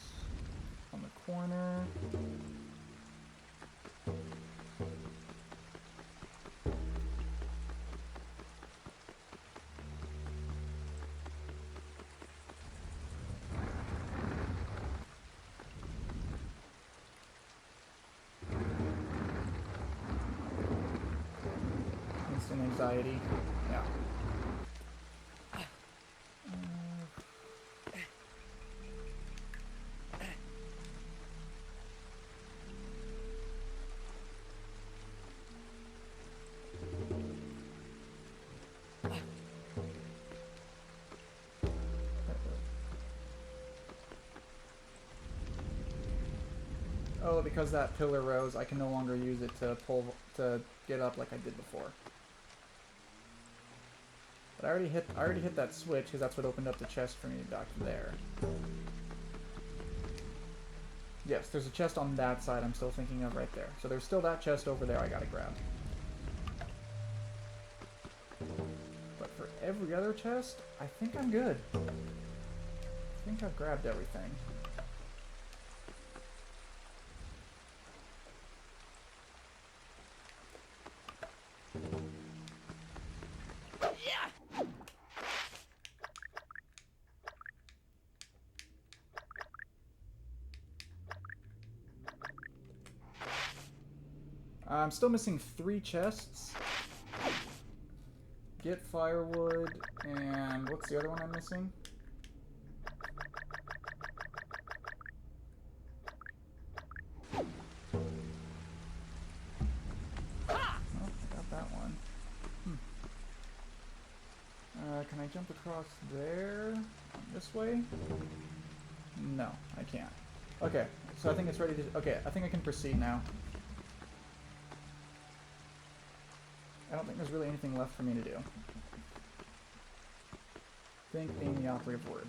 on the corner? Instant anxiety. Yeah. Oh, because that pillar rose, I can no longer use it to get up like I did before. But I already hit that switch because that's what opened up the chest for me back there. Yes, there's a chest on that side I'm still thinking of right there. So there's still that chest over there I gotta grab. But for every other chest, I think I'm good. I think I've grabbed everything. I'm still missing 3 chests. Get firewood, and what's the other one I'm missing? Oh, I got that one. Can I jump across there? This way? No, I can't. Okay, so I think it's ready to... Okay, I think I can proceed now. I don't think there's really anything left for me to do. Think being the operative word.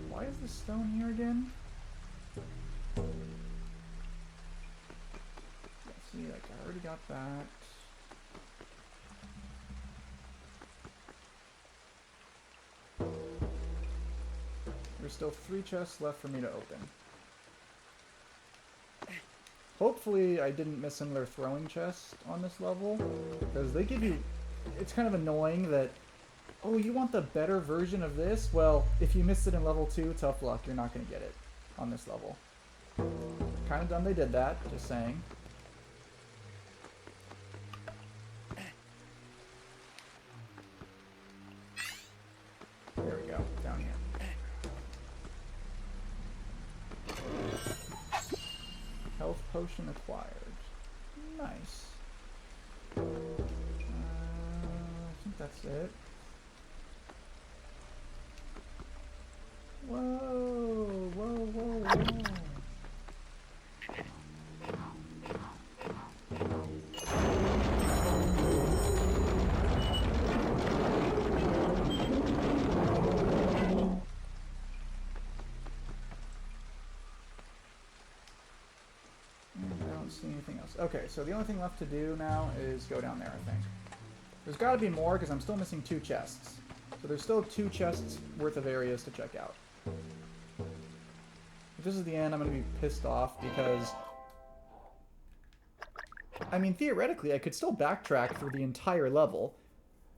Why is the stone here again? Let's see, like, I already got that. There's still 3 chests left for me to open. Hopefully I didn't miss another throwing chest on this level, because they give you... It's kind of annoying that, oh, you want the better version of this? Well, if you missed it in level 2, tough luck, you're not going to get it on this level. Kind of dumb they did that, just saying. There we go, down here. Health potion acquired. Nice. I think that's it. Whoa, whoa, whoa, whoa. See anything else. Okay, so the only thing left to do now is go down there, I think. There's got to be more, because I'm still missing 2 chests. So there's still 2 chests worth of areas to check out. If this is the end, I'm going to be pissed off, because... I mean, theoretically, I could still backtrack through the entire level.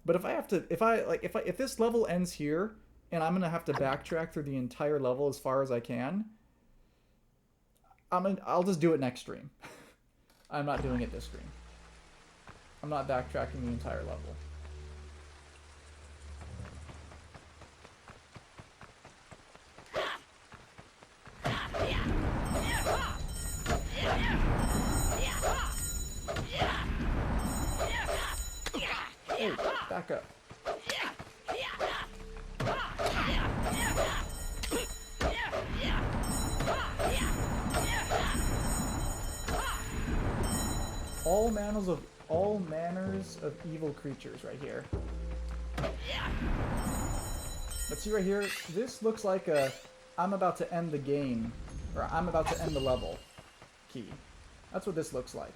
But if I have to... If this level ends here, and I'm going to have to backtrack through the entire level as far as I can... I'll just do it next stream. I'm not doing it this stream. I'm not backtracking the entire level. Hey, back up. All manners of evil creatures right here. But see right here, this looks like a I'm about to end the game, or I'm about to end the level key. That's what this looks like.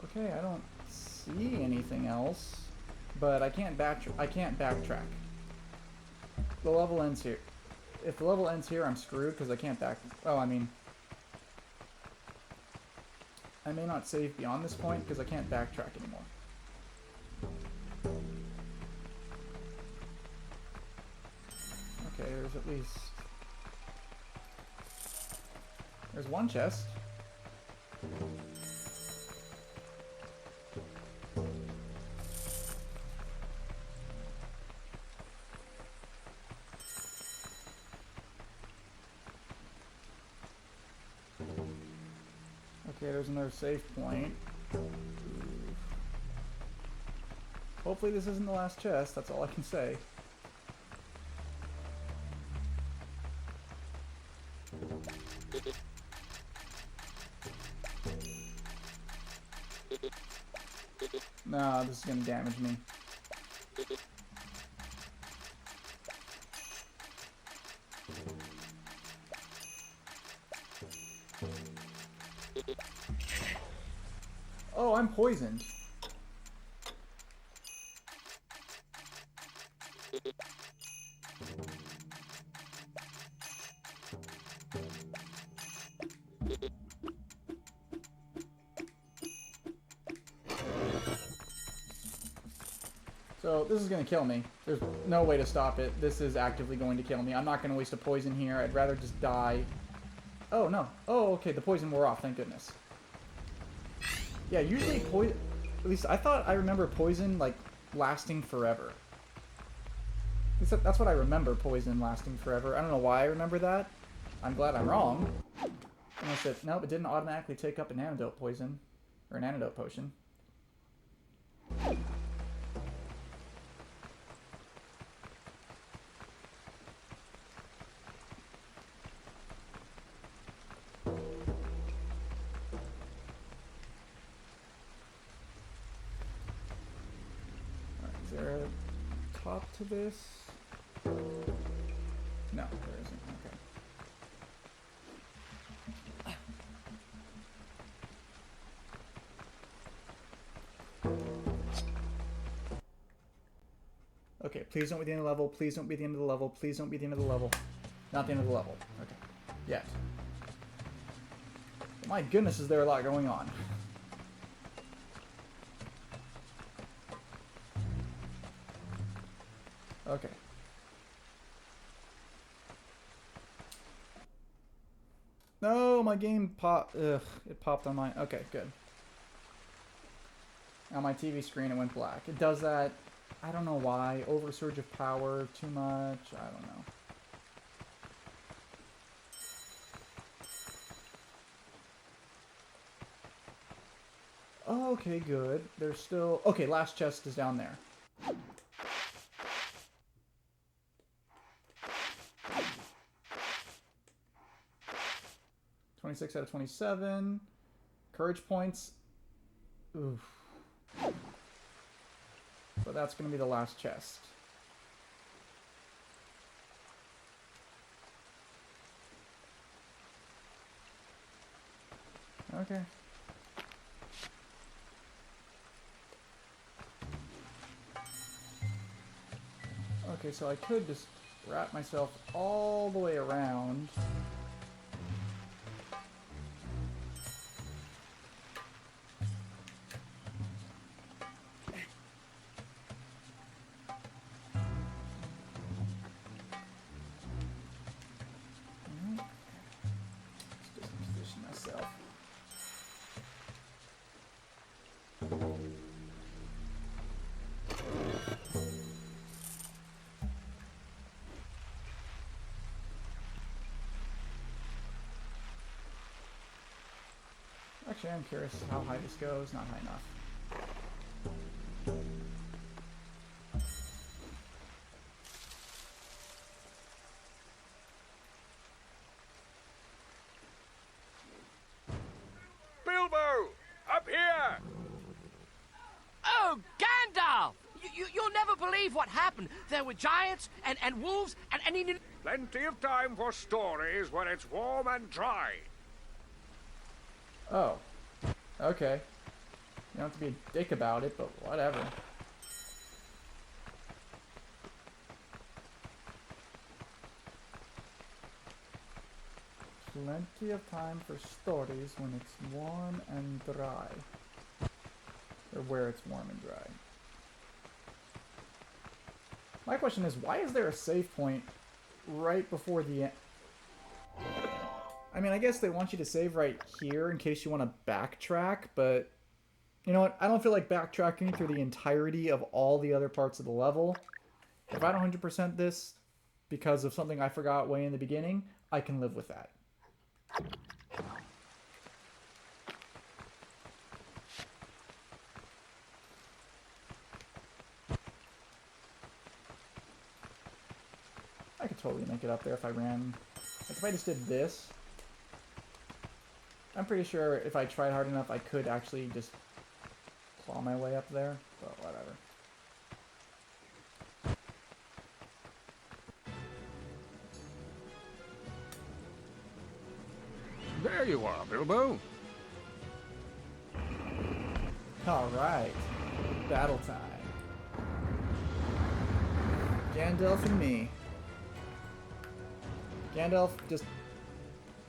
Okay, I don't see anything else, but I can't backtrack. The level ends here. If the level ends here, I'm screwed because I can't back. Oh, I mean, I may not save beyond this point because I can't backtrack anymore. Okay, there's at least... There's 1 chest. Okay, there's another save point. Hopefully this isn't the last chest, that's all I can say. Nah, this is gonna damage me. Oh, I'm poisoned. So this is going to kill me. There's no way to stop it. This is actively going to kill me. I'm not going to waste a poison here. I'd rather just die. Oh, no. Oh, okay. The poison wore off. Thank goodness. Yeah, usually poison... At least I thought I remember poison, like, lasting forever. At least that's what I remember, poison lasting forever. I don't know why I remember that. I'm glad I'm wrong. Unless it... Nope, it didn't automatically take up an antidote poison. Or an antidote potion. Top to this? No, there isn't. Okay. Okay, please don't be the end of the level. Please don't be the end of the level. Please don't be the end of the level. Not the end of the level. Okay. Yet. My goodness, is there a lot going on. Okay. No, my game popped. Ugh, it popped on my... Okay, good. On my TV screen, it went black. It does that. I don't know why. Oversurge of power, too much. I don't know. Okay, good. There's still... Okay, last chest is down there. 26 out of 27. Courage points. Oof. So that's going to be the last chest. Okay. Okay, so I could just wrap myself all the way around. Actually, I'm curious how high this goes. Not high enough. Bilbo! Up here! Oh, Gandalf! You'll never believe what happened. There were giants and wolves and he... Plenty of time for stories when it's warm and dry. Oh. Okay. You don't have to be a dick about it, but whatever. Plenty of time for stories when it's warm and dry. Or where it's warm and dry. My question is, why is there a save point right before the end? I mean, I guess they want you to save right here in case you want to backtrack, but you know what? I don't feel like backtracking through the entirety of all the other parts of the level. If I don't 100% this because of something I forgot way in the beginning, I can live with that. I could totally make it up there if I ran. Like if I just did this. I'm pretty sure if I tried hard enough, I could actually just claw my way up there, but whatever. There you are, Bilbo. Alright. Battle time. Gandalf and me. Gandalf, just...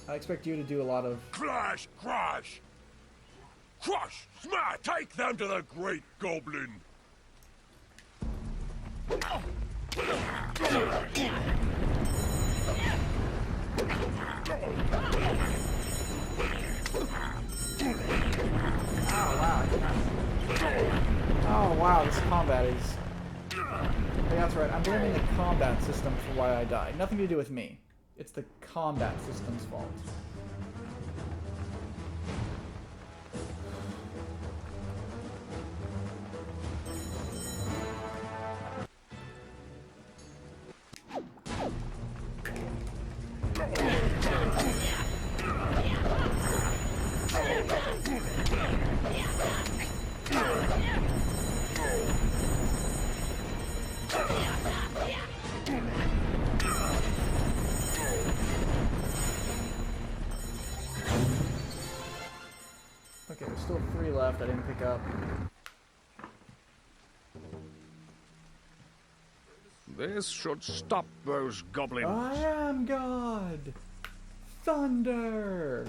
I expect you to do a lot of... Crash! Crash! Crush! Smash! Take them to the Great Goblin! Oh wow, this combat is... Yeah, that's right, I'm blaming the combat system for why I died. Nothing to do with me. It's the combat system's fault. Okay, there's still 3 left I didn't pick up. This should stop those goblins. I am God! Thunder!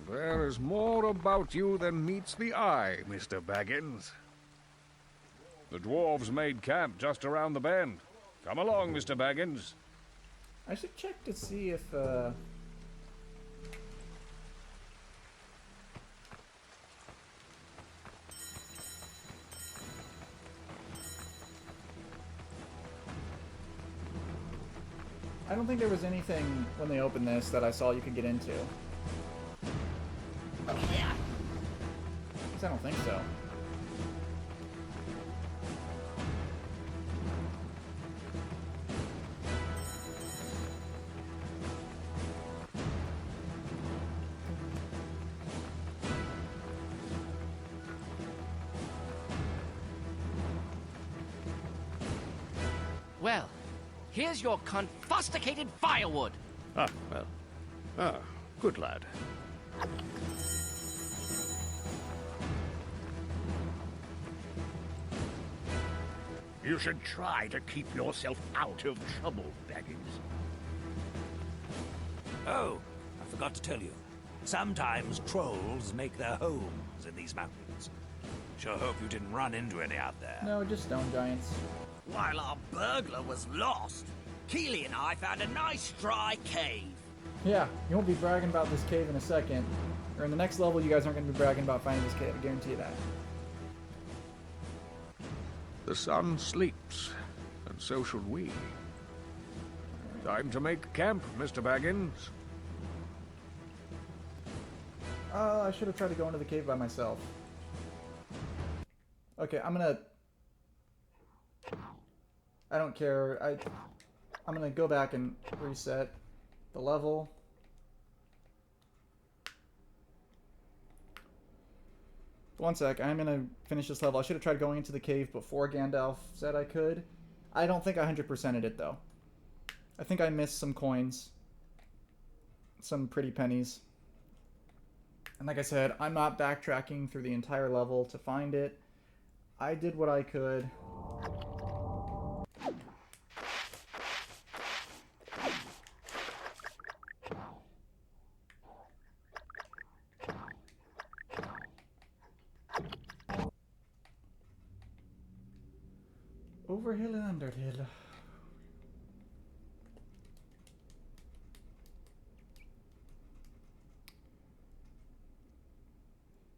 There is more about you than meets the eye, Mr. Baggins. The dwarves made camp just around the bend. Come along, Mr. Baggins. I should check to see if, I don't think there was anything when they opened this that I saw you could get into. At least I don't think so. Well, here's your confusticated firewood. Ah, well. Ah, good lad. You should try to keep yourself out of trouble, Baggins. Oh, I forgot to tell you. Sometimes trolls make their homes in these mountains. Sure hope you didn't run into any out there. No, just stone giants. While our burglar was lost, Keely and I found a nice dry cave. Yeah, you won't be bragging about this cave in a second. Or in the next level, you guys aren't going to be bragging about finding this cave, I guarantee you that. The sun sleeps, and so should we. Time to make camp, Mr. Baggins. I should have tried to go into the cave by myself. Okay, I'm I don't care. I'm gonna go back and reset the level. One sec, I'm gonna finish this level. I should have tried going into the cave before Gandalf said I could. I don't think I 100%ed it though. I think I missed some coins. Some pretty pennies. And like I said, I'm not backtracking through the entire level to find it. I did what I could. Over hill and under hill.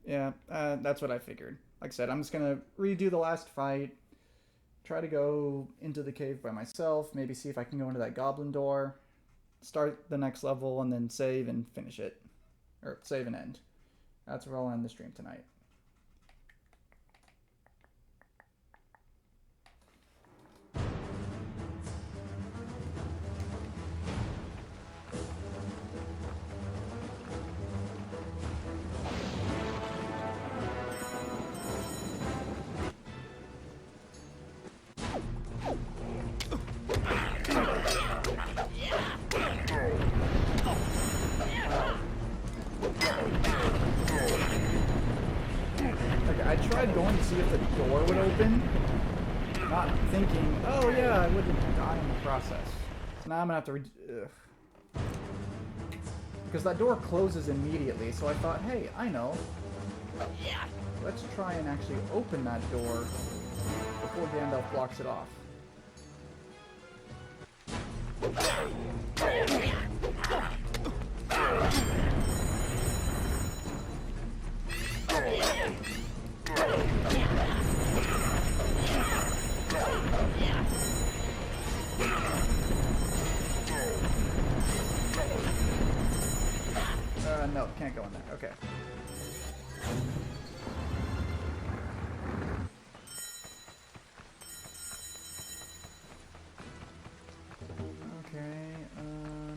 Yeah, that's what I figured. Like I said, I'm just gonna redo the last fight, try to go into the cave by myself, maybe see if I can go into that goblin door, start the next level, and then save and finish it. Or save and end. That's where I'll end the stream tonight. I tried going to see if the door would open, not thinking, oh yeah, I wouldn't die in the process. So now I'm gonna have to Because that door closes immediately, so I thought, hey, I know. Let's try and actually open that door before Gandalf blocks it off. No, can't go in there. Okay. Okay,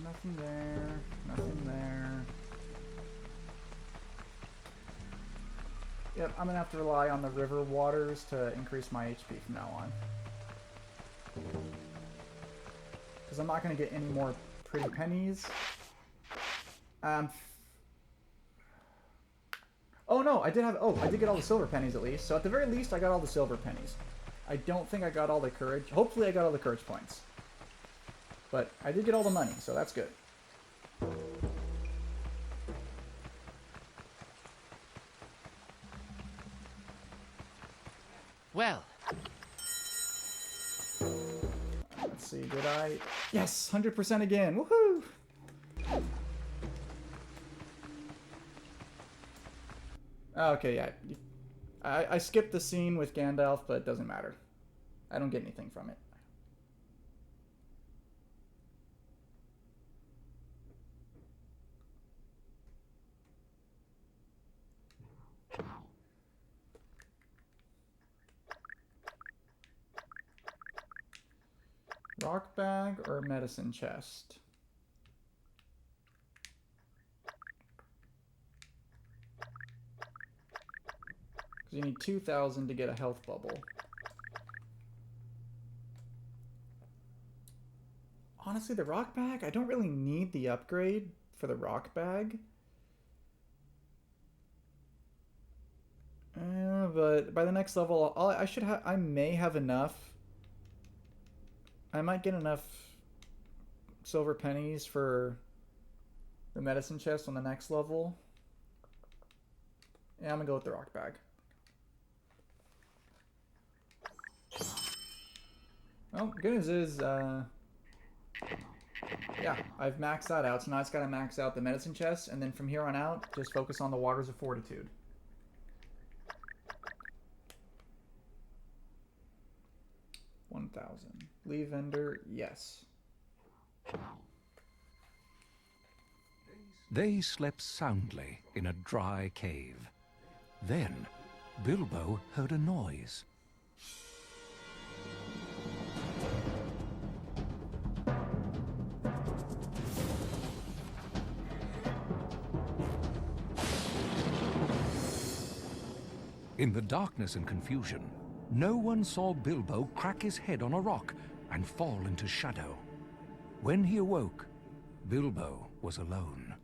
nothing there. Nothing there. Yep, I'm gonna have to rely on the river waters to increase my HP from now on. Because I'm not gonna get any more pretty pennies. Oh no, I did have. Oh, I did get all the silver pennies at least. So at the very least, I got all the silver pennies. I don't think I got all the courage. Hopefully, I got all the courage points. But I did get all the money, so that's good. Well. Let's see, did I? Yes, 100% again. Woohoo! Okay, yeah. I skipped the scene with Gandalf, but it doesn't matter. I don't get anything from it. Rock bag or medicine chest? Because you need 2,000 to get a health bubble. Honestly, the rock bag, I don't really need the upgrade for the rock bag. But by the next level, I may have enough. I might get enough silver pennies for the medicine chest on the next level. Yeah, I'm gonna go with the rock bag. Well, good news is, yeah, I've maxed that out, so now I just gotta max out the medicine chest, and then from here on out, just focus on the Waters of Fortitude. $1,000. Leave vendor, yes. They slept soundly in a dry cave. Then, Bilbo heard a noise. In the darkness and confusion, no one saw Bilbo crack his head on a rock and fall into shadow. When he awoke, Bilbo was alone.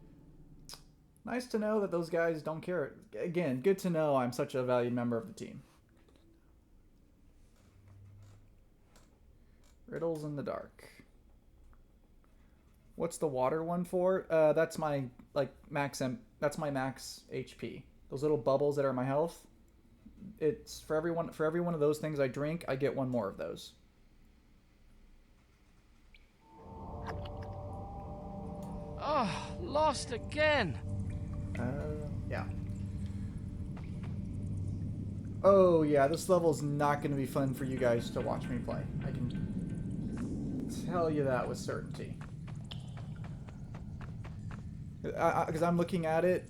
Nice to know that those guys don't care. Again, good to know I'm such a valued member of the team. Riddles in the dark. What's the water one for? That's my that's my max HP. Those little bubbles that are my health. It's for every one of those things I drink, I get one more of those. Oh, lost again. Yeah. Oh yeah, this level's not going to be fun for you guys to watch me play. I can tell you that with certainty. Because I'm looking at it,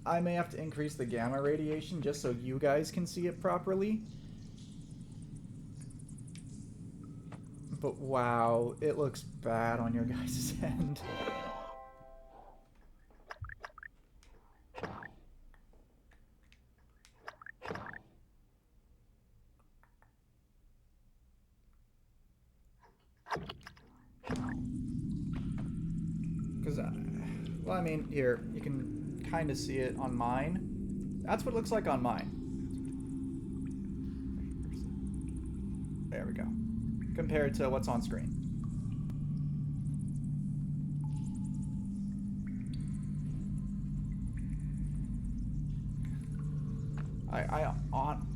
I may have to increase the gamma radiation just so you guys can see it properly. But wow, it looks bad on your guys' end. Because, well, I mean, here, you can kind of see it on mine. That's what it looks like on mine. There we go. Compared to what's on screen.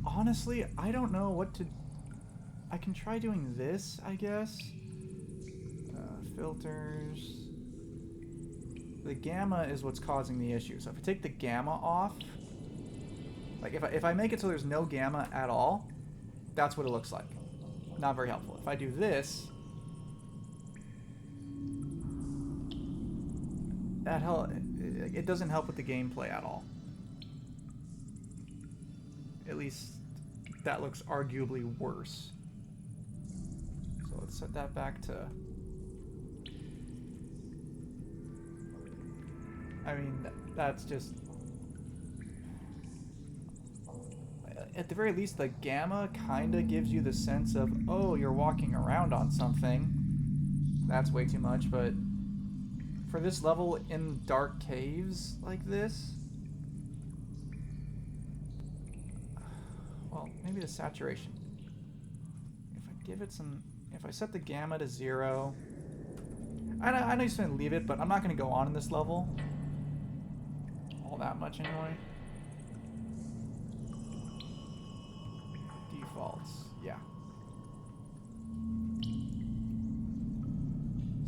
Honestly, I don't know what to... I can try doing this, I guess. Filters. The gamma is what's causing the issue. So if I take the gamma off, like if I make it so there's no gamma at all, that's what it looks like. Not very helpful. If I do this, it doesn't help with the gameplay at all. At least that looks arguably worse. So let's set that back to... I mean, that's just... At the very least, the gamma kind of gives you the sense of, oh, you're walking around on something. That's way too much, but for this level in dark caves like this... Well, maybe the saturation. If I give it some... If I set the gamma to 0... I know you're just going to leave it, but I'm not going to go on in this level. All that much anyway. Defaults. Yeah.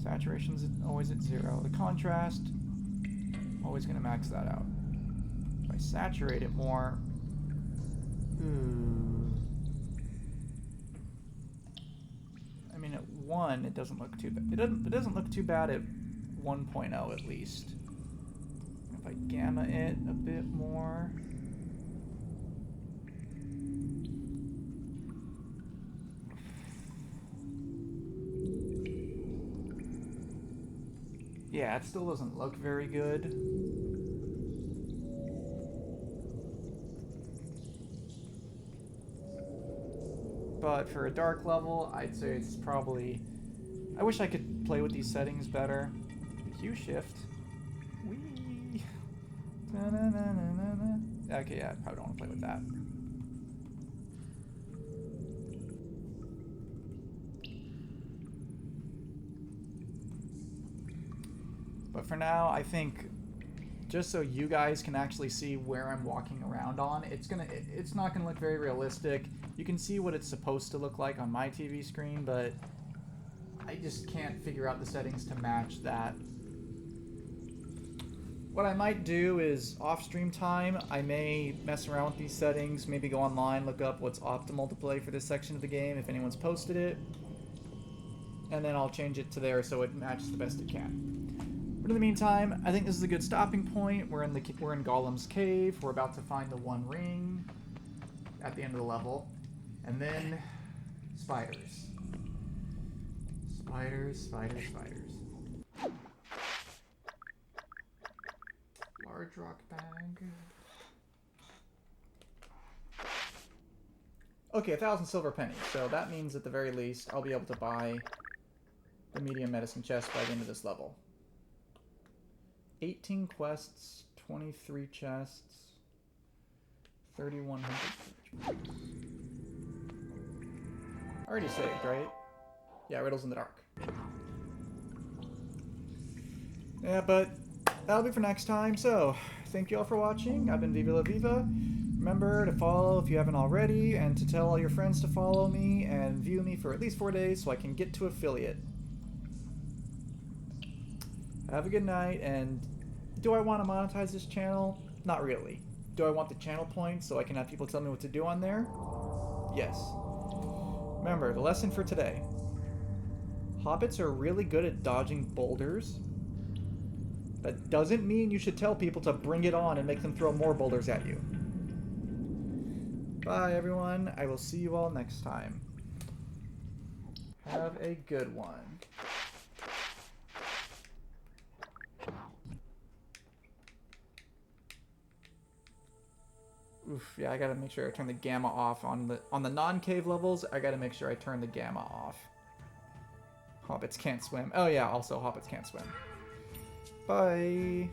Saturation's always at 0. The contrast, always going to max that out. If I saturate it more... I mean, at 1, it doesn't look too bad. It doesn't look too bad at 1.0 at least. If I gamma it a bit more. Yeah, it still doesn't look very good. But for a dark level, I'd say it's probably... I wish I could play with these settings better. Q shift. Whee! Da-na-na-na-na-na. Okay, yeah, I probably don't want to play with that. But for now, I think just so you guys can actually see where I'm walking around on, it's not gonna look very realistic. You can see what it's supposed to look like on my TV screen, but I just can't figure out the settings to match that. What I might do is off-stream time, I may mess around with these settings, maybe go online, look up what's optimal to play for this section of the game if anyone's posted it, and then I'll change it to there so it matches the best it can. But in the meantime, I think this is a good stopping point. We're in Gollum's cave. We're about to find the one ring at the end of the level. And then spiders. Spiders, spiders, spiders. Large rock bag. Okay, 1,000 silver pennies. So that means at the very least I'll be able to buy the medium medicine chest by the end of this level. 18 quests, 23 chests, 3,100. I already saved, right? Yeah, Riddles in the Dark. Yeah, but that'll be for next time. So, thank you all for watching. I've been Viva La Viva. Remember to follow if you haven't already, and to tell all your friends to follow me and view me for at least 4 days so I can get to affiliate. Have a good night, and do I want to monetize this channel? Not really. Do I want the channel points so I can have people tell me what to do on there? Yes. Remember, the lesson for today. Hobbits are really good at dodging boulders. That doesn't mean you should tell people to bring it on and make them throw more boulders at you. Bye, everyone. I will see you all next time. Have a good one. Oof, yeah, I gotta make sure I turn the gamma off on the non-cave levels. I gotta make sure I turn the gamma off. Hobbits can't swim. Oh yeah, also hobbits can't swim. Bye.